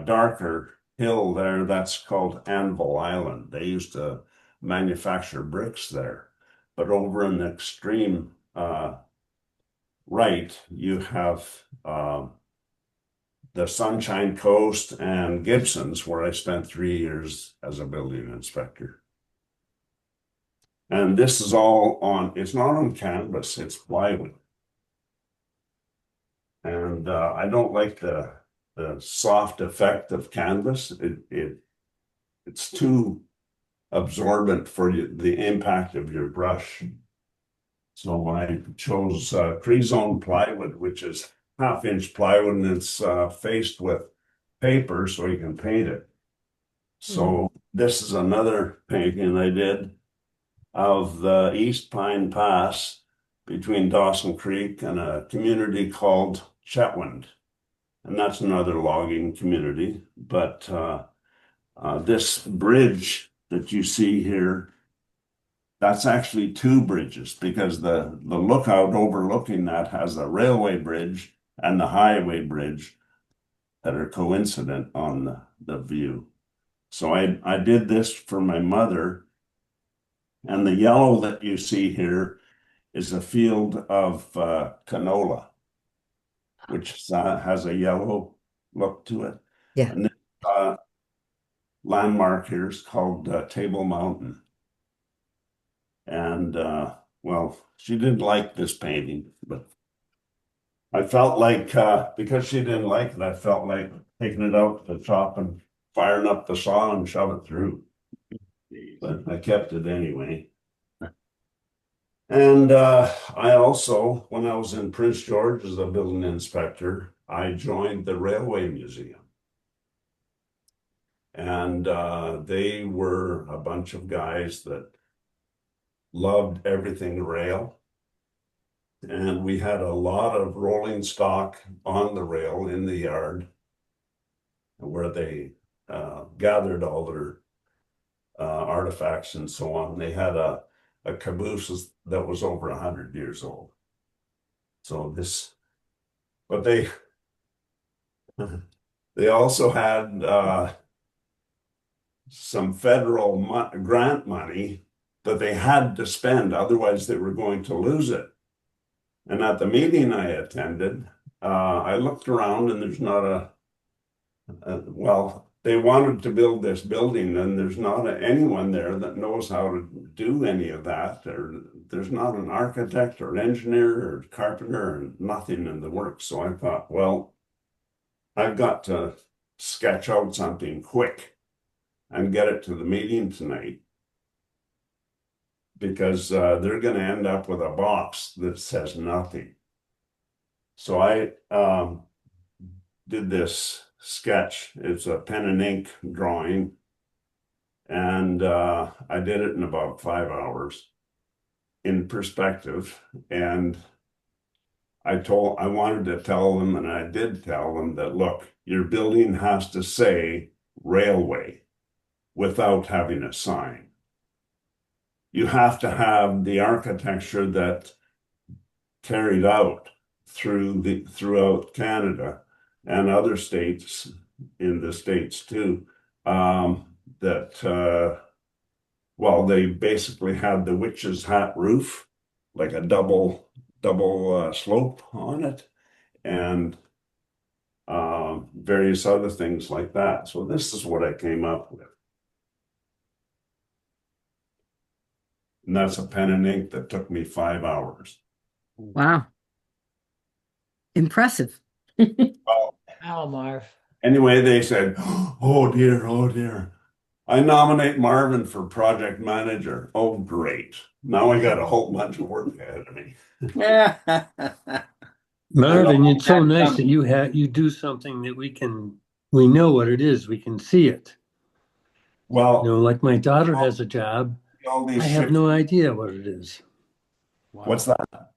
darker hill there, that's called Anvil Island. They used to manufacture bricks there. But over in the extreme right, you have the Sunshine Coast and Gibson's, where I spent 3 years as a building inspector. And this is all on, it's not on canvas, it's plywood. And I don't like the soft effect of canvas. It's too absorbent for the impact of your brush. So I chose Creezone plywood, which is 1/2-inch plywood, and it's faced with paper so you can paint it. So this is another painting I did of the East Pine Pass between Dawson Creek and a community called Chetwynd. And that's another logging community. But this bridge that you see here, that's actually 2 bridges, because the lookout overlooking that has a railway bridge and the highway bridge that are coincident on the view. So I did this for my mother. And the yellow that you see here is a field of canola, which has a yellow look to it. Yeah. And this landmark here is called Table Mountain. And well, she didn't like this painting, but I felt like, because she didn't like it, I felt like taking it out to the top and firing up the saw and shove it through. But I kept it anyway. And I also, when I was in Prince George as a building inspector, I joined the Railway Museum. And they were a bunch of guys that loved everything rail. And we had a lot of rolling stock on the rail in the yard where they gathered all their artifacts and so on. They had a caboose that was over 100 years old. So this, but they also had some federal grant money that they had to spend, otherwise they were going to lose it. And at the meeting I attended, I looked around and there's not well, they wanted to build this building and there's not anyone there that knows how to do any of that. There's not an architect or engineer or carpenter or nothing in the works. So I thought, well, I've got to sketch out something quick and get it to the meeting tonight, because they're going to end up with a box that says nothing. So I did this sketch. It's a pen and ink drawing. And I did it in about 5 hours in perspective. And I wanted to tell them, and I did tell them that, look, your building has to say railway without having a sign. You have to have the architecture that carried out throughout Canada and other states in the States too, that Well, they basically had the witch's hat roof, like a double slope on it, and various other things like that. So this is what I came up with. And that's a pen and ink that took me 5 hours. Wow. Impressive. Well, Oh, Marv. anyway, they said, oh dear, oh dear. I nominate Marvin for project manager. Oh, great. Now I got a whole bunch of work ahead of me. Marvin, it's so That's nice that you do something that we know what it is, we can see it. Well, Like my daughter has a job. all these I have ships. no idea what it is. What's that?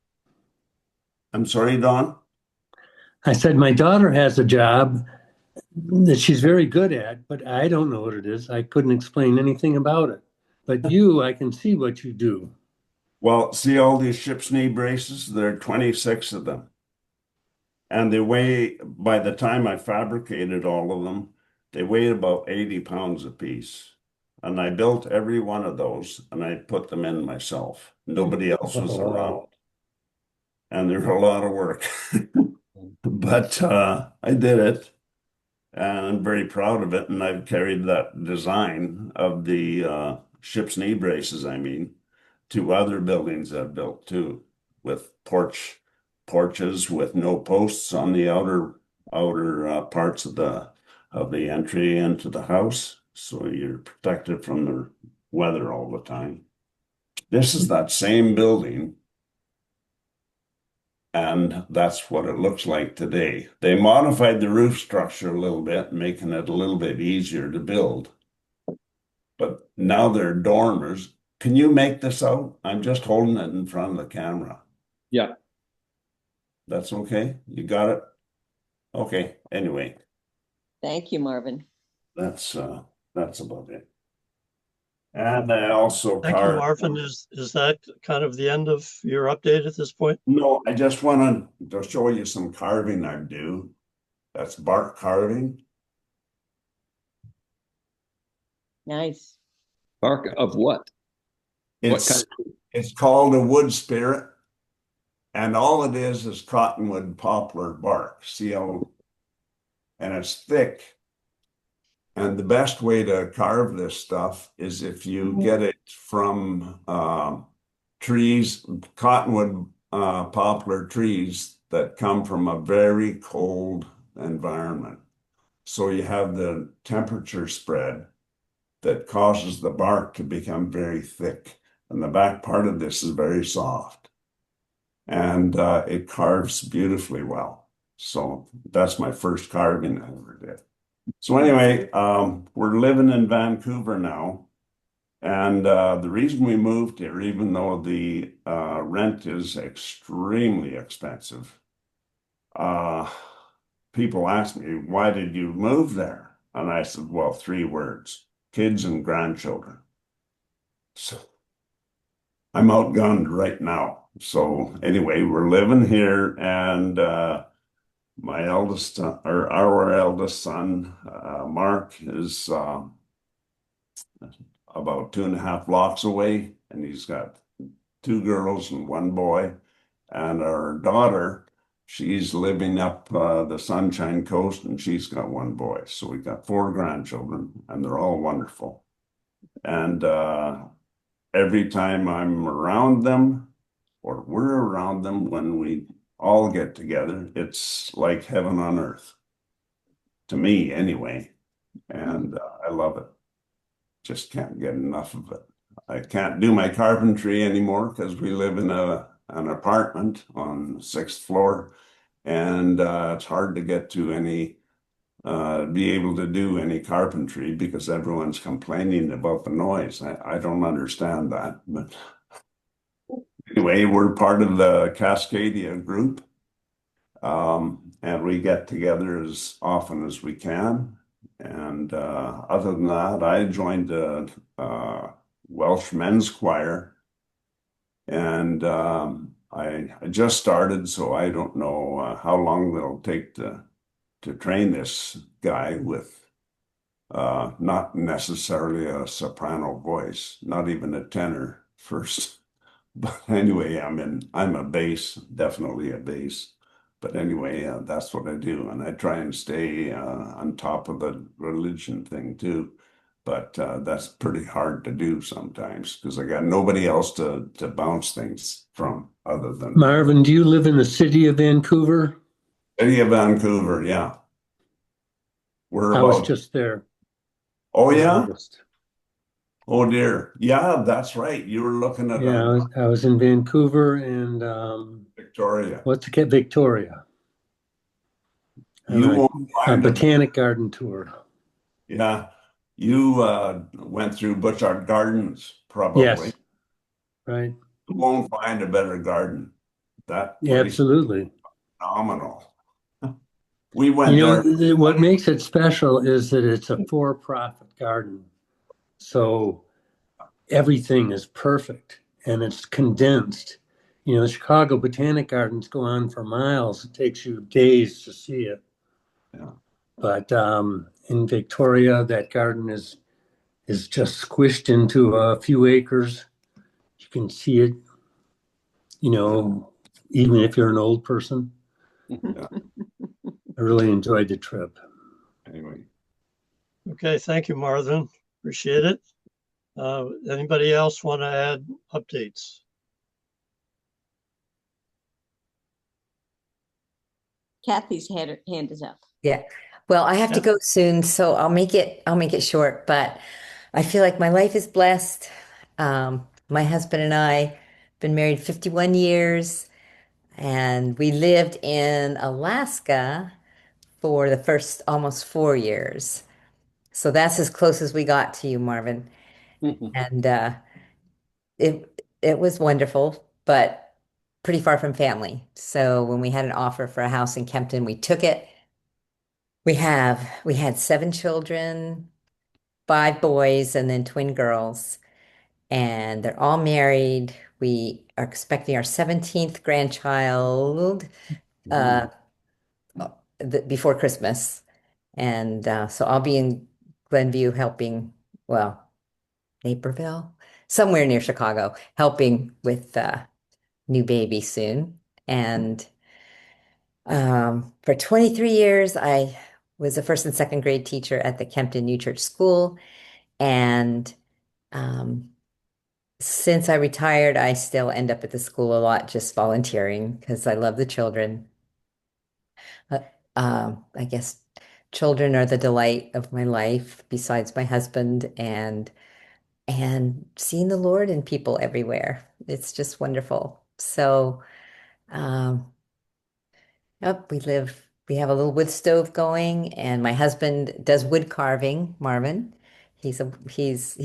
I'm sorry, Don? I said my daughter has a job that she's very good at, but I don't know what it is. I couldn't explain anything about it. But I can see what you do. Well, see all these ship's knee braces? There are 26 of them. And they weigh, by the time I fabricated all of them, they weighed about 80 pounds a piece. And I built every one of those and I put them in myself. Nobody else was around. And they're a lot of work. But I did it. And I'm very proud of it. And I've carried that design of the ship's knee braces, to other buildings I've built too, with porches with no posts on the outer parts of the entry into the house, so you're protected from the weather all the time. This is that same building, and that's what it looks like today. They modified the roof structure a little bit, making it a little bit easier to build. But now they're dormers. Can you make this out? I'm just holding it in front of the camera. Yeah. That's okay? You got it? Okay. Anyway, Thank you, Marvin. that's about it. And I also Thank you, carved. Marvin. Is that kind of the end of your update at this point? No, I just wanted to show you some carving I do. That's bark carving. Nice. Bark of what? It's called a wood spirit, and all it is cottonwood poplar bark. And it's thick. And the best way to carve this stuff is if you get it from trees, cottonwood poplar trees that come from a very cold environment. So you have the temperature spread that causes the bark to become very thick. And the back part of this is very soft. And it carves beautifully well. So that's my first carving I ever did. So anyway, we're living in Vancouver now. And the reason we moved here, even though the rent is extremely expensive, people ask me, why did you move there? And I said, well, 3 words, kids and grandchildren. So I'm outgunned right now. So anyway, we're living here, and my eldest, or our eldest son, Mark, is about 2.5 blocks away, and he's got 2 girls and 1 boy. And our daughter, she's living up the Sunshine Coast, and she's got 1 boy. So we got 4 grandchildren, and they're all wonderful. And every time I'm around them, or we're around them, when we all get together, it's like heaven on earth. To me, anyway. And I love it. Just can't get enough of it. I can't do my carpentry anymore because we live in an apartment on the 6th floor, and it's hard to get to be able to do any carpentry because everyone's complaining about the noise. I don't understand that, but anyway, we're part of the Cascadia group, and we get together as often as we can. And other than that, I joined the Welsh Men's Choir, and I just started, so I don't know how long it'll take to train this guy with not necessarily a soprano voice, not even a tenor first. But anyway, I'm a bass, definitely a bass. But anyway, that's what I do, and I try and stay on top of the religion thing too. But that's pretty hard to do sometimes because I got nobody else to bounce things from other than Marvin, do you live in the city of Vancouver? City of Vancouver. Yeah, we're I was about. just there Oh in yeah. August. Oh dear. Yeah, that's right. You were looking at Yeah, I was in Vancouver and Victoria. what's it, Victoria, You on won't a find a botanic garden tour. Yeah, you went through Butchart Gardens, probably. Yes, right. You won't find a better garden. That Yeah, place is absolutely. phenomenal. We You went know, there. what makes it special is that it's a for-profit garden. So everything is perfect and it's condensed. You know, the Chicago Botanic Gardens go on for miles. It takes you days to see it. Yeah, But in Victoria, that garden is just squished into a few acres. You can see it, you know, even if you're an old person. yeah. I really enjoyed the trip. Anyway, Okay, thank you, Marvin. Appreciate it. Anybody else want to add updates? Kathy's hand is up. Yeah. Well, I have to Yeah. go soon, so I'll make it short, but I feel like my life is blessed. My husband and I been married 51 years, and we lived in Alaska for the first almost 4 years. So that's as close as we got to you, Marvin. And it was wonderful, but pretty far from family. So when we had an offer for a house in Kempton, we took it. We had 7 children, 5 boys, and then twin girls, and they're all married. We are expecting our 17th grandchild uh, before Christmas, and so I'll be in Glenview helping. Well, Naperville, somewhere near Chicago, helping with new baby soon. And for 23 years, I was a first and second grade teacher at the Kempton New Church School. And um, since I retired, I still end up at the school a lot, just volunteering because I love the children. Uh, I guess children are the delight of my life, besides my husband, and seeing the Lord in people everywhere. It's just wonderful. So, um, yep, we have a little wood stove going, and my husband does wood carving, Marvin. He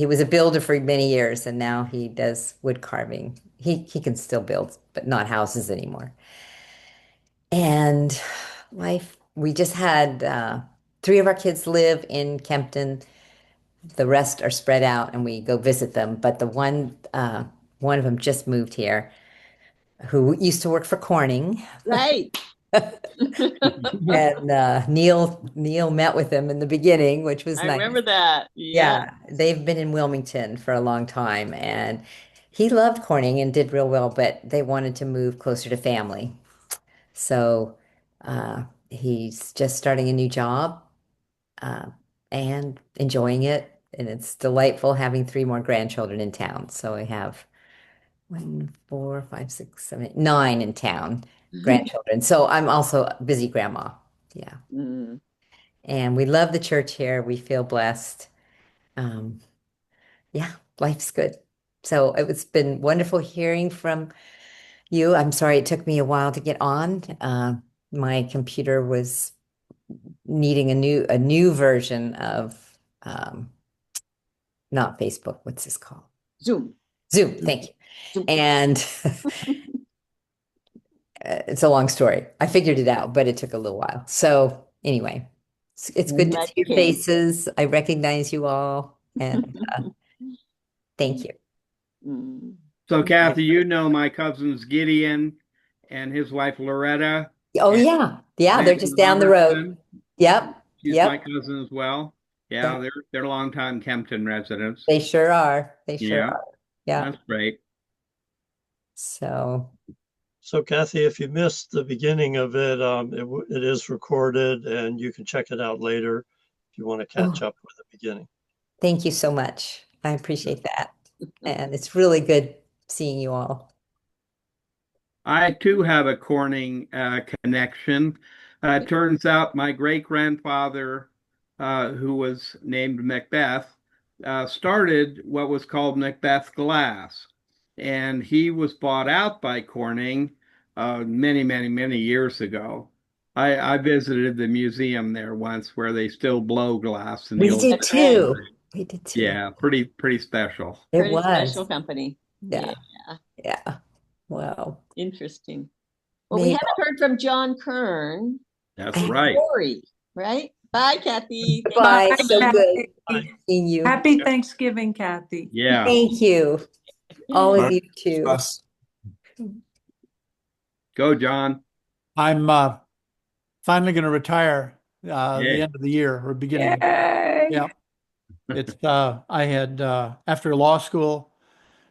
was a builder for many years, and now he does wood carving. He can still build, but not houses anymore. And we just had 3 of our kids live in Kempton. The rest are spread out, and we go visit them. But one of them just moved here, who used to work for Corning. Right. And Neil met with him in the beginning, which was I nice. remember that. Yeah, they've been in Wilmington for a long time, and he loved Corning and did real well, but they wanted to move closer to family. So he's just starting a new job uh, and enjoying it. And it's delightful having 3 more grandchildren in town. So we have 1, 4, 5, 6, 7, 8, 9 in town, grandchildren. So I'm also a busy grandma. Yeah. Mm. And we love the church here. We feel blessed. Um, yeah, life's good. So it's been wonderful hearing from you. I'm sorry it took me a while to get on. My computer was needing a new version of not Facebook. What's this called? Zoom. Zoom. Thank you. Zoom. And it's a long story. I figured it out, but it took a little while. So anyway, it's good to Glad see you your came. faces. I recognize you all, and thank you. Mm. So, Kathy, you know my cousins Gideon and his wife Loretta. Oh and yeah, they're Nancy just down the road. Robertson. Yep, She's my yep. cousin as well. Yeah, they're longtime Kempton residents. They sure are. They sure Yeah, are. Yeah. that's great. So, So Kathy, if you missed the beginning of it, it is recorded and you can check it out later if you want to catch oh, up with the beginning. thank you so much. I appreciate that. And it's really good seeing you all. I too have a Corning connection. It turns out my great grandfather, who was named Macbeth, started what was called Macbeth Glass. And he was bought out by Corning many, many, many years ago. I visited the museum there once where they still blow glass in the We old. did too. We did too. Yeah, pretty special. It Pretty was. special company. Yeah. Yeah. Wow. Interesting. Well, we haven't heard from John Kern. That's right. Corey, right? Bye, Kathy. Bye. Bye, So Kathy. good seeing you. Happy Thanksgiving, Kathy. Yeah. Thank you. All of you too. Go, John. I'm finally going to retire the Yay. end of the year or beginning. Yay. Yeah. It's I had after law school,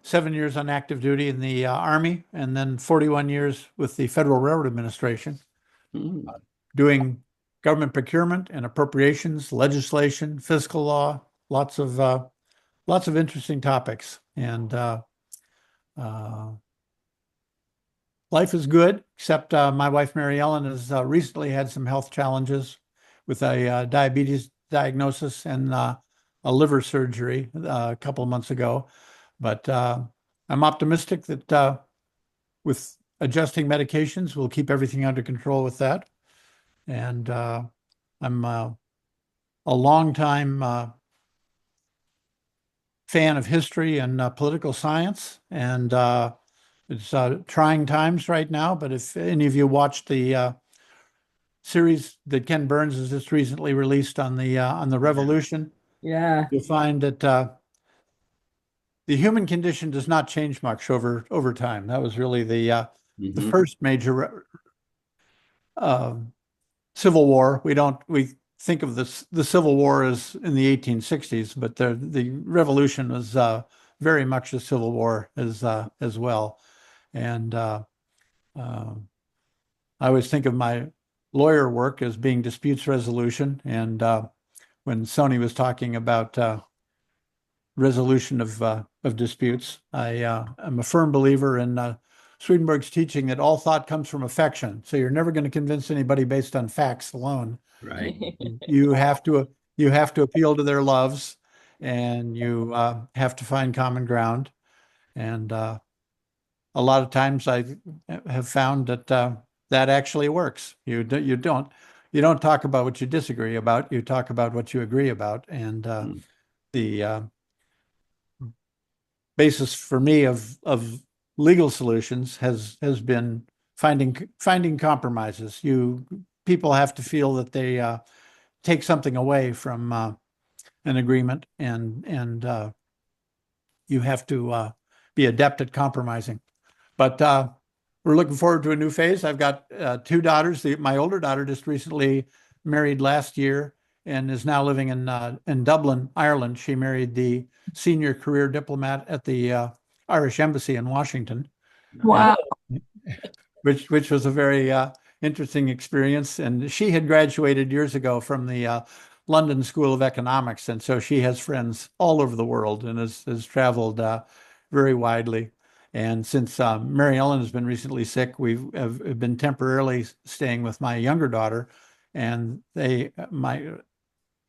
7 years on active duty in the Army, and then 41 years with the Federal Railroad Administration, doing government procurement and appropriations, legislation, fiscal law, lots of interesting topics. And life is good, except my wife, Mary Ellen, has recently had some health challenges with a diabetes diagnosis and a liver surgery a couple of months ago. But I'm optimistic that with adjusting medications, we'll keep everything under control with that. And I'm a long time fan of history and political science. And it's trying times right now, but if any of you watched the series that Ken Burns has just recently released on the revolution, you'll find that the human condition does not change much over time. That was really the first major Civil War. We think of the Civil War as in the 1860s, but the revolution was very much a Civil War as well. And I always think of my lawyer work as being disputes resolution. And when Sony was talking about resolution of disputes, I'm a firm believer in Swedenborg's teaching that all thought comes from affection. So you're never going to convince anybody based on facts alone. Right. You have to appeal to their loves, and you have to find common ground. And a lot of times I have found that that actually works. You don't talk about what you disagree about. You talk about what you agree about. And the basis for me of legal solutions has been finding compromises. People have to feel that they take something away from an agreement, and you have to be adept at compromising. But we're looking forward to a new phase. I've got two daughters. My older daughter just recently married last year and is now living in Dublin, Ireland. She married the senior career diplomat at the Irish Embassy in Washington. Wow. Which was a very interesting experience. And she had graduated years ago from the London School of Economics. And so she has friends all over the world and has traveled very widely. And since Mary Ellen has been recently sick, have been temporarily staying with my younger daughter. And my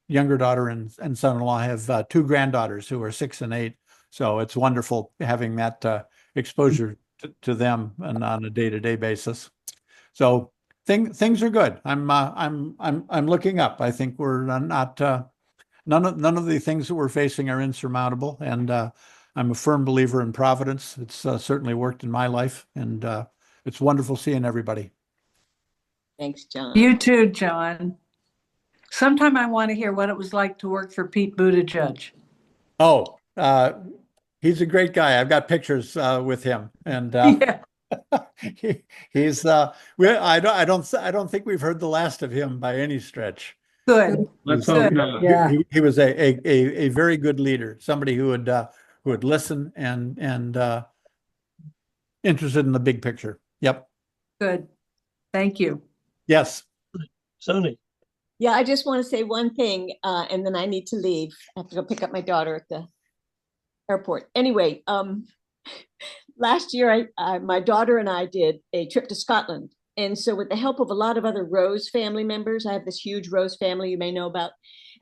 younger daughter and son-in-law have two granddaughters who are 6 and 8. So it's wonderful having that exposure to them and on a day-to-day basis. So things are good. I'm looking up. I think we're not none of the things that we're facing are insurmountable, and I'm a firm believer in providence. It's certainly worked in my life, and it's wonderful seeing everybody. Thanks, John. You too, John. Sometime I want to hear what it was like to work for Pete Buttigieg. Oh, he's a great guy. I've got pictures with him, and Yeah. he's I don't think we've heard the last of him by any stretch. Good. Let's He- hope Good. not. Yeah. he was a very good leader, somebody who would listen and interested in the big picture. Yep. Good. Thank you. Yes. Sony. Yeah, I just want to say one thing, and then I need to leave. I have to go pick up my daughter at the airport. Anyway, last year, my daughter and I did a trip to Scotland. And so with the help of a lot of other Rose family members, I have this huge Rose family you may know about.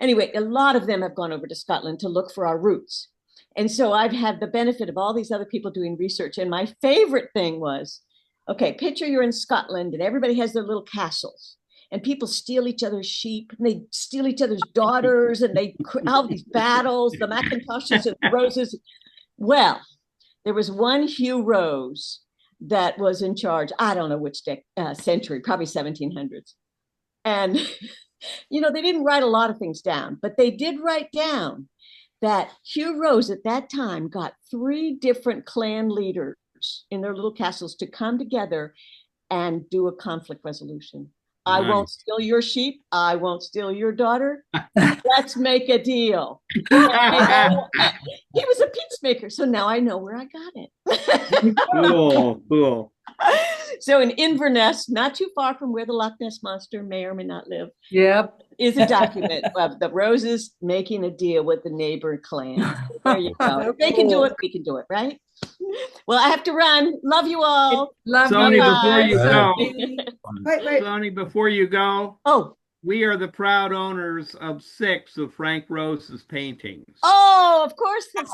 Anyway, a lot of them have gone over to Scotland to look for our roots. And so I've had the benefit of all these other people doing research. And my favorite thing was, okay, picture you're in Scotland and everybody has their little castles. And people steal each other's sheep, and they steal each other's daughters, and they have these battles, the Macintoshes and the Roses. Well, there was one Hugh Rose that was in charge. I don't know which century, probably 1700s. And, they didn't write a lot of things down, but they did write down that Hugh Rose at that time got 3 different clan leaders in their little castles to come together and do a conflict resolution. I won't steal your sheep. I won't steal your daughter. Let's make a deal. He was a peacemaker, so now I know where I got it. Cool. So in Inverness, not too far from where the Loch Ness Monster may or may not live, Yep. is a document of the Roses making a deal with the neighbor clan. There you go. If they can do it, we can do it, right? Well, I have to run. Love you all. Love Sony, you. before you go, Wait. Sony, before you go, Oh, we are the proud owners of 6 of Frank Rose's paintings. oh, of course, the On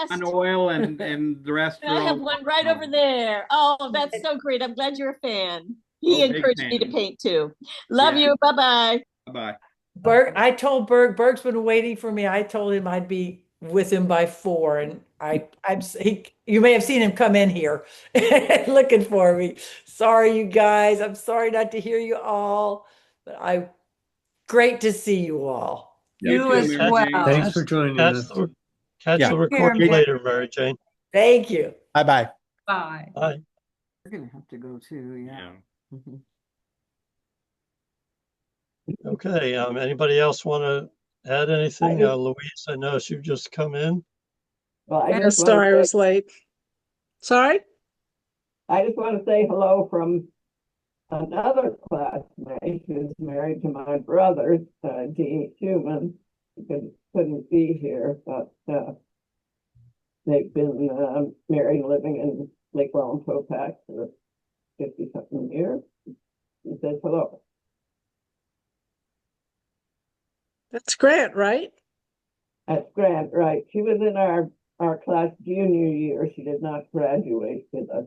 Southwest. oil and the rest I have one right over there. Oh, that's so great. I'm glad you're a fan. He Oh, big encouraged me to fan. paint too. Love Yeah. you. Bye-bye. Bye-bye. I told Berg's been waiting for me. I told him I'd be with him by 4, and you may have seen him come in here looking for me. Sorry, you guys. I'm sorry not to hear you all, but great to see you all. You too, as Mary well. Jane. Thanks for joining us. Catch Yeah. the recording Mary. later, Mary Jane. Thank you. Bye-bye. Bye. Bye. We're gonna have to go too, yeah. Mhm. Okay. Anybody else want to add anything? Louise, I know you've just come in. Well, I Yeah, just want sorry, I to was late. Sorry? say hello from another classmate who's married to my brother, Dean Human. He couldn't be here, but they've been married and living in Lake Wallentopac for 50-something years. He says hello. That's Grant, right? That's Grant, right? She was in our class junior year. She did not graduate with us.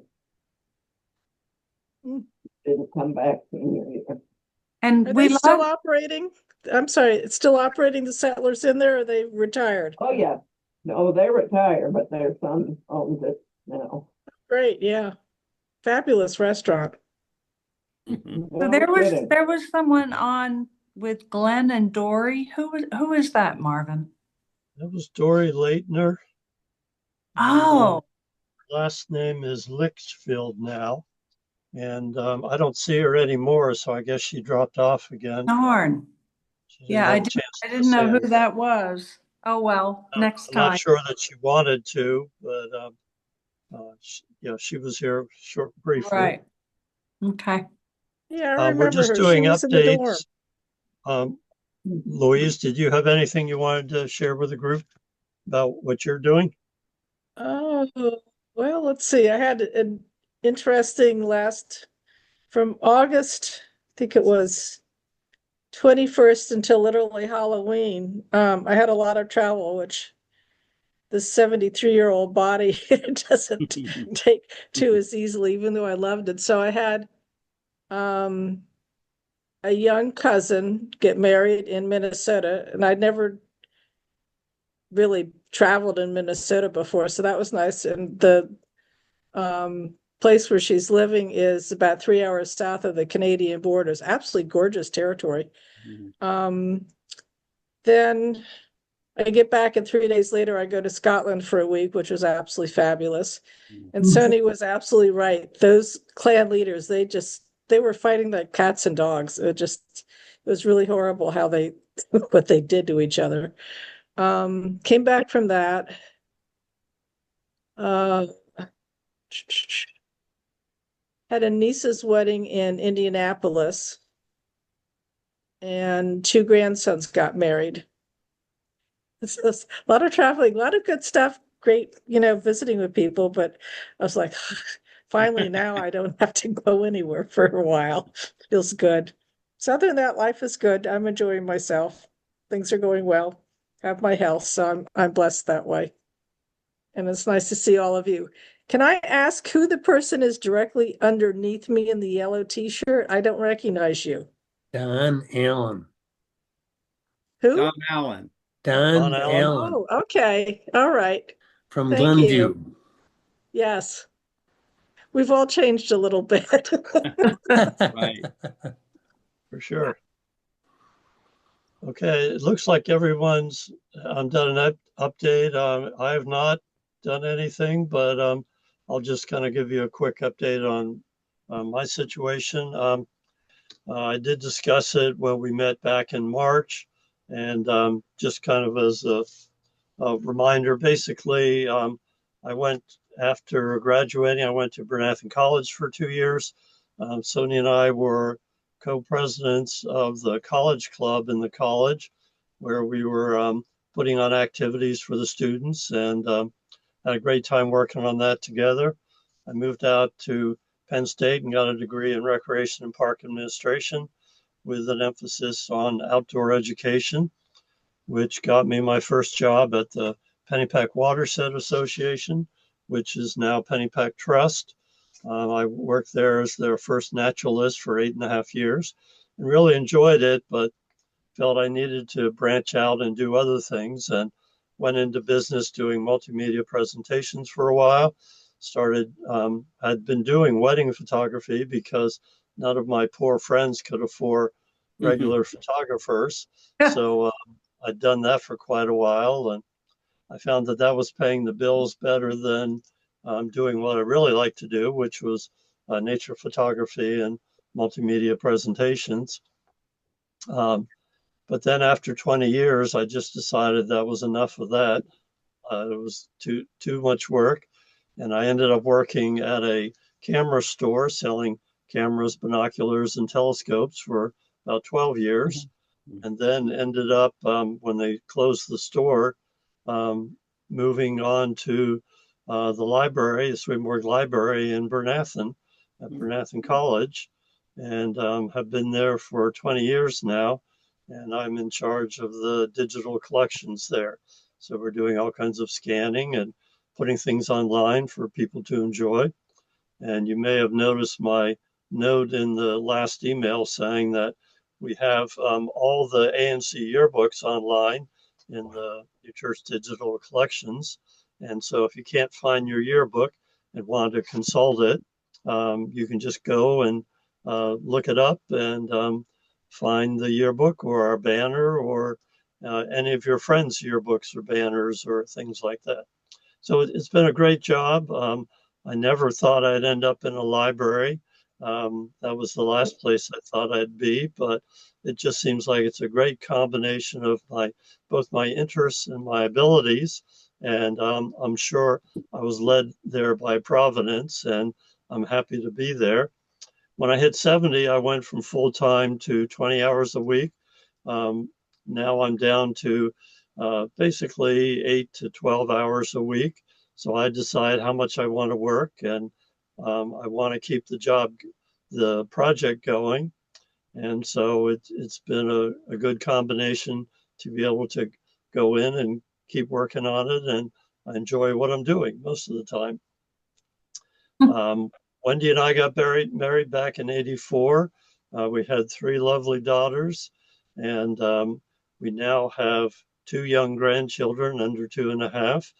Didn't come back senior year. And Are we they still love, operating? I'm sorry, it's still operating, the settlers in there, or they retired? Oh, yeah. No, they retired, but their son owns it now. Great, yeah. Fabulous restaurant. so No there kidding. was someone on with Glenn and Dory. Who is that, Marvin? That was Dory Leitner. Oh, Last name is Litchfield now. And I don't see her anymore, so I guess she dropped off again. darn. She didn't Yeah, have I a chance to didn't know say who anything. that was. Oh, well, next I'm time. not sure that she wanted to, but she was here briefly. Right. Okay. Yeah, I We're remember just her. She doing was in the dorm. updates. Louise, did you have anything you wanted to share with the group about what you're doing? Oh, well, let's see. I had an interesting from August, I think it was 21st until literally Halloween. I had a lot of travel, which the 73-year-old body doesn't take to as easily, even though I loved it. So I had a young cousin get married in Minnesota, and I'd never really traveled in Minnesota before, so that was nice. And the place where she's living is about 3 hours south of the Canadian border. It's absolutely gorgeous territory. Then I get back, and 3 days later I go to Scotland for a week, which was absolutely fabulous. And Sony was absolutely right. Those clan leaders, they were fighting like cats and dogs. It was really horrible how they what they did to each other. Came back from that. Uh, had a niece's wedding in Indianapolis, and two grandsons got married. It's a lot of traveling, a lot of good stuff. Great, visiting with people, but I was like, finally, now I don't have to go anywhere for a while. Feels good. So other than that, life is good. I'm enjoying myself. Things are going well. Have my health, so I'm blessed that way. And it's nice to see all of you. Can I ask who the person is directly underneath me in the yellow t-shirt? I don't recognize you. Don Allen. Who? Don Allen. Don Allen. Allen Oh, okay. All right. from Thank Glenview. you. Yes. We've all changed a little bit. Right. For sure. Okay, it looks like everyone's done an update. I have not done anything, but I'll just kind of give you a quick update on my situation. I did discuss it when we met back in March, and just kind of as a reminder, basically, I went after graduating, I went to Bernathen College for 2 years. Sonia and I were co-presidents of the college club in the college, where we were putting on activities for the students, and had a great time working on that together. I moved out to Penn State and got a degree in recreation and park administration with an emphasis on outdoor education, which got me my first job at the Pennypack Watershed Association, which is now Pennypack Trust. I worked there as their first naturalist for 8.5 years and really enjoyed it, but felt I needed to branch out and do other things, and went into business doing multimedia presentations for a while. Had been doing wedding photography because none of my poor friends could afford regular photographers. So I'd done that for quite a while, and I found that that was paying the bills better than doing what I really like to do, which was nature photography and multimedia presentations. But then after 20 years, I just decided that was enough of that. It was too much work, and I ended up working at a camera store selling cameras, binoculars, and telescopes for about 12 years. And then ended up, when they closed the store, moving on to the library, the Swedenborg Library in Bernathen, at Bernathen College, and have been there for 20 years now. And I'm in charge of the digital collections there. So we're doing all kinds of scanning and putting things online for people to enjoy. And you may have noticed my note in the last email saying that we have all the ANC yearbooks online in the New Church Digital Collections. And so if you can't find your yearbook and want to consult it, you can just go and look it up and find the yearbook or our banner or any of your friends' yearbooks or banners or things like that. So it's been a great job. I never thought I'd end up in a library. That was the last place I thought I'd be, but it just seems like it's a great combination of both my interests and my abilities. And I'm sure I was led there by Providence, and I'm happy to be there. When I hit 70, I went from full time to 20 hours a week. Now I'm down to basically 8 to 12 hours a week. So I decide how much I want to work, and I want to keep the project going. And so it's been a good combination to be able to go in and keep working on it. And I enjoy what I'm doing most of the time. Wendy and I got married back in '84. We had 3 lovely daughters, and we now have 2 young grandchildren under 2.5,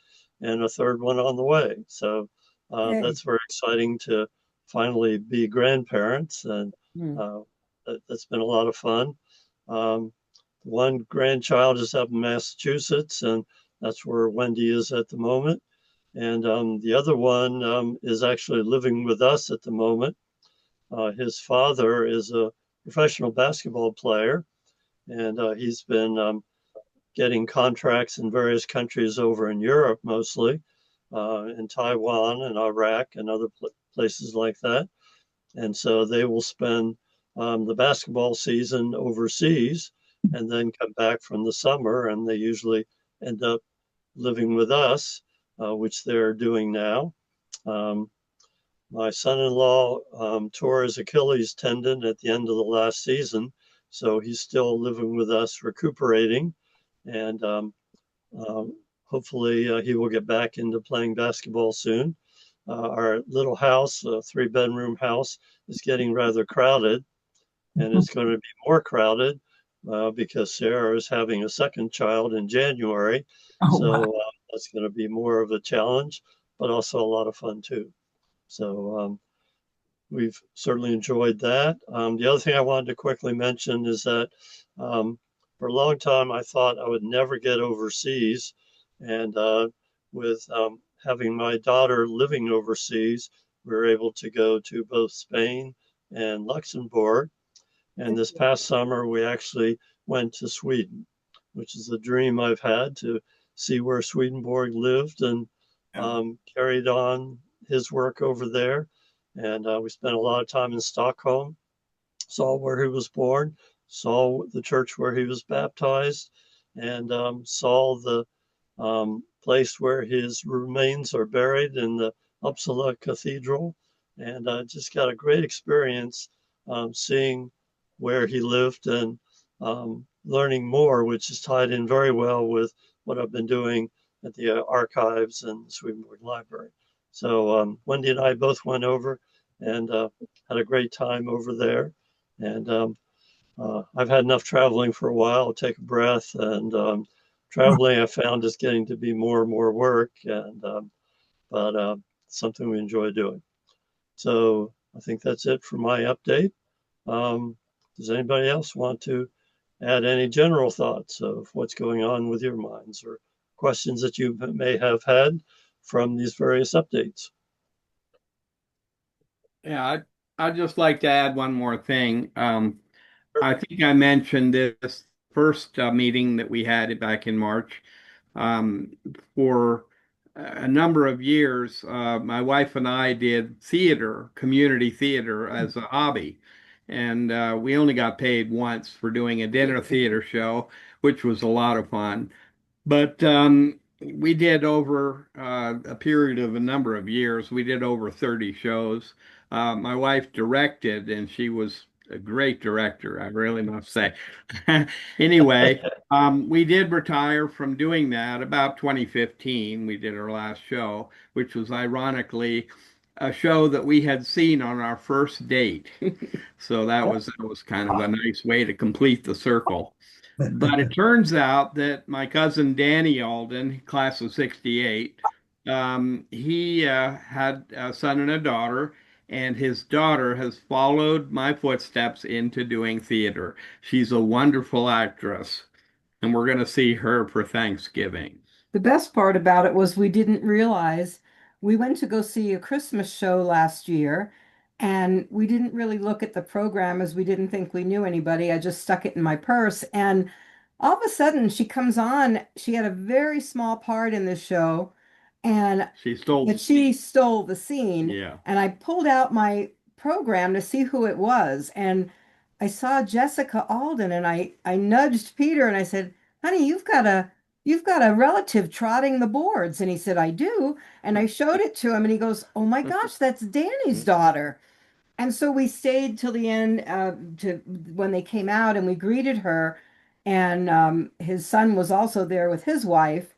and a third one on the way. So that's very exciting to finally be grandparents, and that's been a lot of fun. One grandchild is up in Massachusetts, and that's where Wendy is at the moment. And the other one is actually living with us at the moment. His father is a professional basketball player, and he's been getting contracts in various countries over in Europe, mostly in Taiwan and Iraq and other places like that. And so they will spend the basketball season overseas and then come back from the summer, and they usually end up living with us, which they're doing now. My son-in-law tore his Achilles tendon at the end of the last season, so he's still living with us, recuperating, and hopefully he will get back into playing basketball soon. Our little house, a 3-bedroom house, is getting rather crowded, and it's going to be more crowded because Sarah is having a second child in January. So that's going to be more of a challenge, but also a lot of fun too. So we've certainly enjoyed that. The other thing I wanted to quickly mention is that for a long time I thought I would never get overseas, and with having my daughter living overseas, we were able to go to both Spain and Luxembourg. And this past summer, we actually went to Sweden, which is a dream I've had, to see where Swedenborg lived and carried on his work over there. And we spent a lot of time in Stockholm, saw where he was born, saw the church where he was baptized, and saw the place where his remains are buried in the Uppsala Cathedral. And just got a great experience seeing where he lived and learning more, which is tied in very well with what I've been doing at the archives and Swedenborg Library. So Wendy and I both went over and had a great time over there. And I've had enough traveling for a while. I'll take a breath. And traveling, I found, is getting to be more and more work, and but something we enjoy doing. So I think that's it for my update. Does anybody else want to add any general thoughts of what's going on with your minds, or questions that you may have had from these various updates? Yeah, I'd just like to add one more thing. I think I mentioned this first meeting that we had back in March. Um, for a number of years, my wife and I did theater, community theater, as a hobby. And we only got paid once for doing a dinner theater show, which was a lot of fun. But we did over a period of a number of years, we did over 30 shows. My wife directed, and she was a great director, I really must say. Anyway, we did retire from doing that about 2015. We did our last show, which was ironically a show that we had seen on our first date. So that was kind of a nice way to complete the circle. But it turns out that my cousin Danny Alden, class of 68, he had a son and a daughter, and his daughter has followed my footsteps into doing theater. She's a wonderful actress, and we're going to see her for Thanksgiving. The best part about it was we didn't realize we went to go see a Christmas show last year, and we didn't really look at the program as we didn't think we knew anybody. I just stuck it in my purse, and all of a sudden she comes on. She had a very small part in the show, and she stole the scene. Yeah. And I pulled out my program to see who it was, and I saw Jessica Alden, and I nudged Peter and I said, "Honey, you've got a relative trotting the boards." And he said, "I do." And I showed it to him, and he goes, "Oh my gosh, that's Danny's daughter." And so we stayed till the end to when they came out, and we greeted her. And his son was also there with his wife,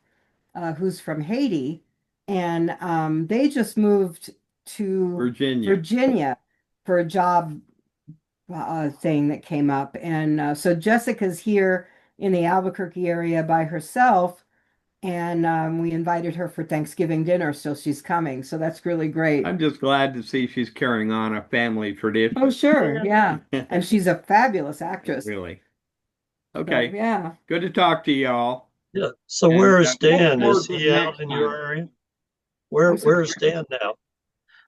who's from Haiti. And they just moved to Virginia for a job thing that came up. And so Jessica's here in the Albuquerque area by herself. And we invited her for Thanksgiving dinner, so she's coming. So that's really great. I'm just glad to see she's carrying on a family tradition. Oh, sure. Yeah. And she's a fabulous actress. Really. Okay. So, yeah. Good to talk to y'all. Yeah. So And, where is look Dan? forward Is to he the out next in your time. area? I'm sorry. Where is Dan now?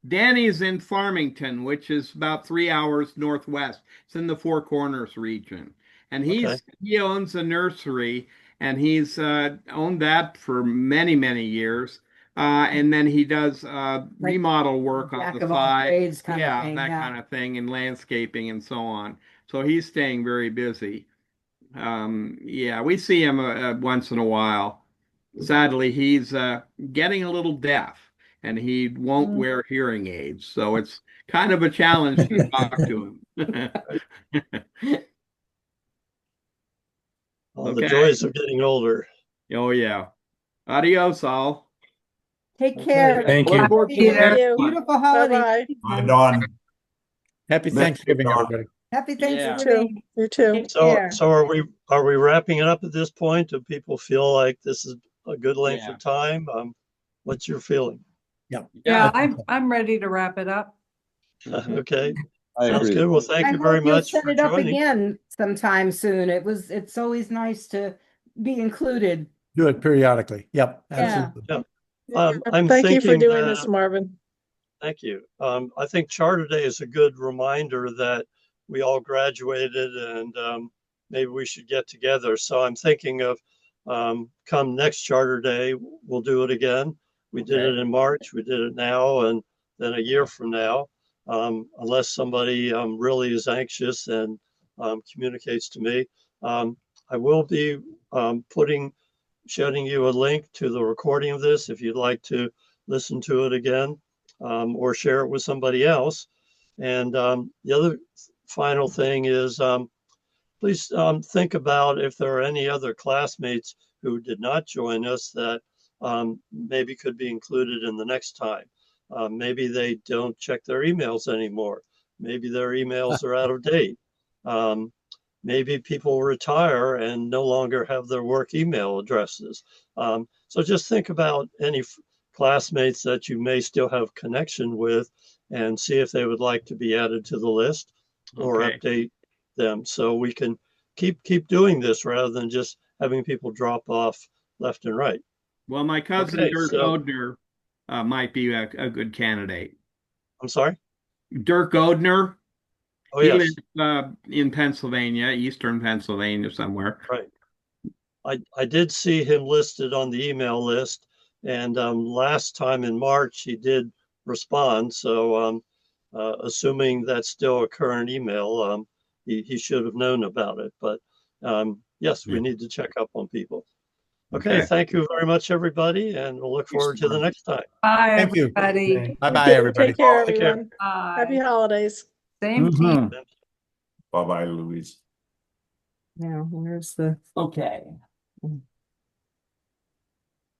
Danny's in Farmington, which is about 3 hours northwest. It's in the Four Corners region. and Okay. he owns a nursery, and he's owned that for many, many years. And then he does remodel work on Jack the of all side. trades kind of Yeah, thing. that Yeah. kind of thing, and landscaping and so on. So he's staying very busy. Yeah, we see him once in a while. Sadly, he's getting a little deaf, and he won't wear hearing aids. So it's kind of a challenge to talk to him. All the Okay. joys of getting older. Oh, yeah. Adios, all. Take Okay. care. Thank you. Look forward to the Peter. next you. one. Beautiful holiday. Bye-bye. Hi, Don. Happy Miss you, Thanksgiving, Don. everybody. Happy Yeah. You Thanksgiving. too. You too. Take So, care. so are we wrapping it up at this point? Do people feel like this is a good length Yeah. of time? What's your feeling? Yeah, Yeah. I'm ready to wrap it up. Mhm. Okay, I sounds agree. good. Well, thank I you very hope you'll much set for it up joining. again sometime soon. It's always nice to be included. Do it periodically. Yep, Yeah. absolutely. Yeah. Yeah. I'm Thank you for thinking doing that, this, Marvin. thank you. I think Charter Day is a good reminder that we all graduated and maybe we should get together. So I'm thinking of come next Charter Day, we'll do it again. We did Okay. it in March, we did it now, and then a year from now, unless somebody really is anxious and communicates to me. I will be showing you a link to the recording of this if you'd like to listen to it again or share it with somebody else. And the other final thing is please think about if there are any other classmates who did not join us that maybe could be included in the next time. Maybe they don't check their emails anymore. Maybe their emails are out of date. Um, Maybe people retire and no longer have their work email addresses. So just think about any classmates that you may still have connection with and see if they would like to be added to the list or Okay. update them so we can keep doing this rather than just having people drop off left and right. Well, my cousin Okay, Dirk so Odner might be a good candidate. I'm sorry. Dirk Odner, Oh he yes, lives in Pennsylvania, eastern Pennsylvania somewhere. right. I did see him listed on the email list, and last time in March he did respond. So assuming that's still a current email, he should have known about it. But yes, we need to check up on people. Okay, Okay. thank you very much, everybody, and we'll look forward to the next time. Bye, Thank you. everybody. Bye-bye, everybody. Take care, Take care. everyone. Happy Bye. holidays. Same to you. Mhm. Bye-bye, Louise. Now, where's the? Okay.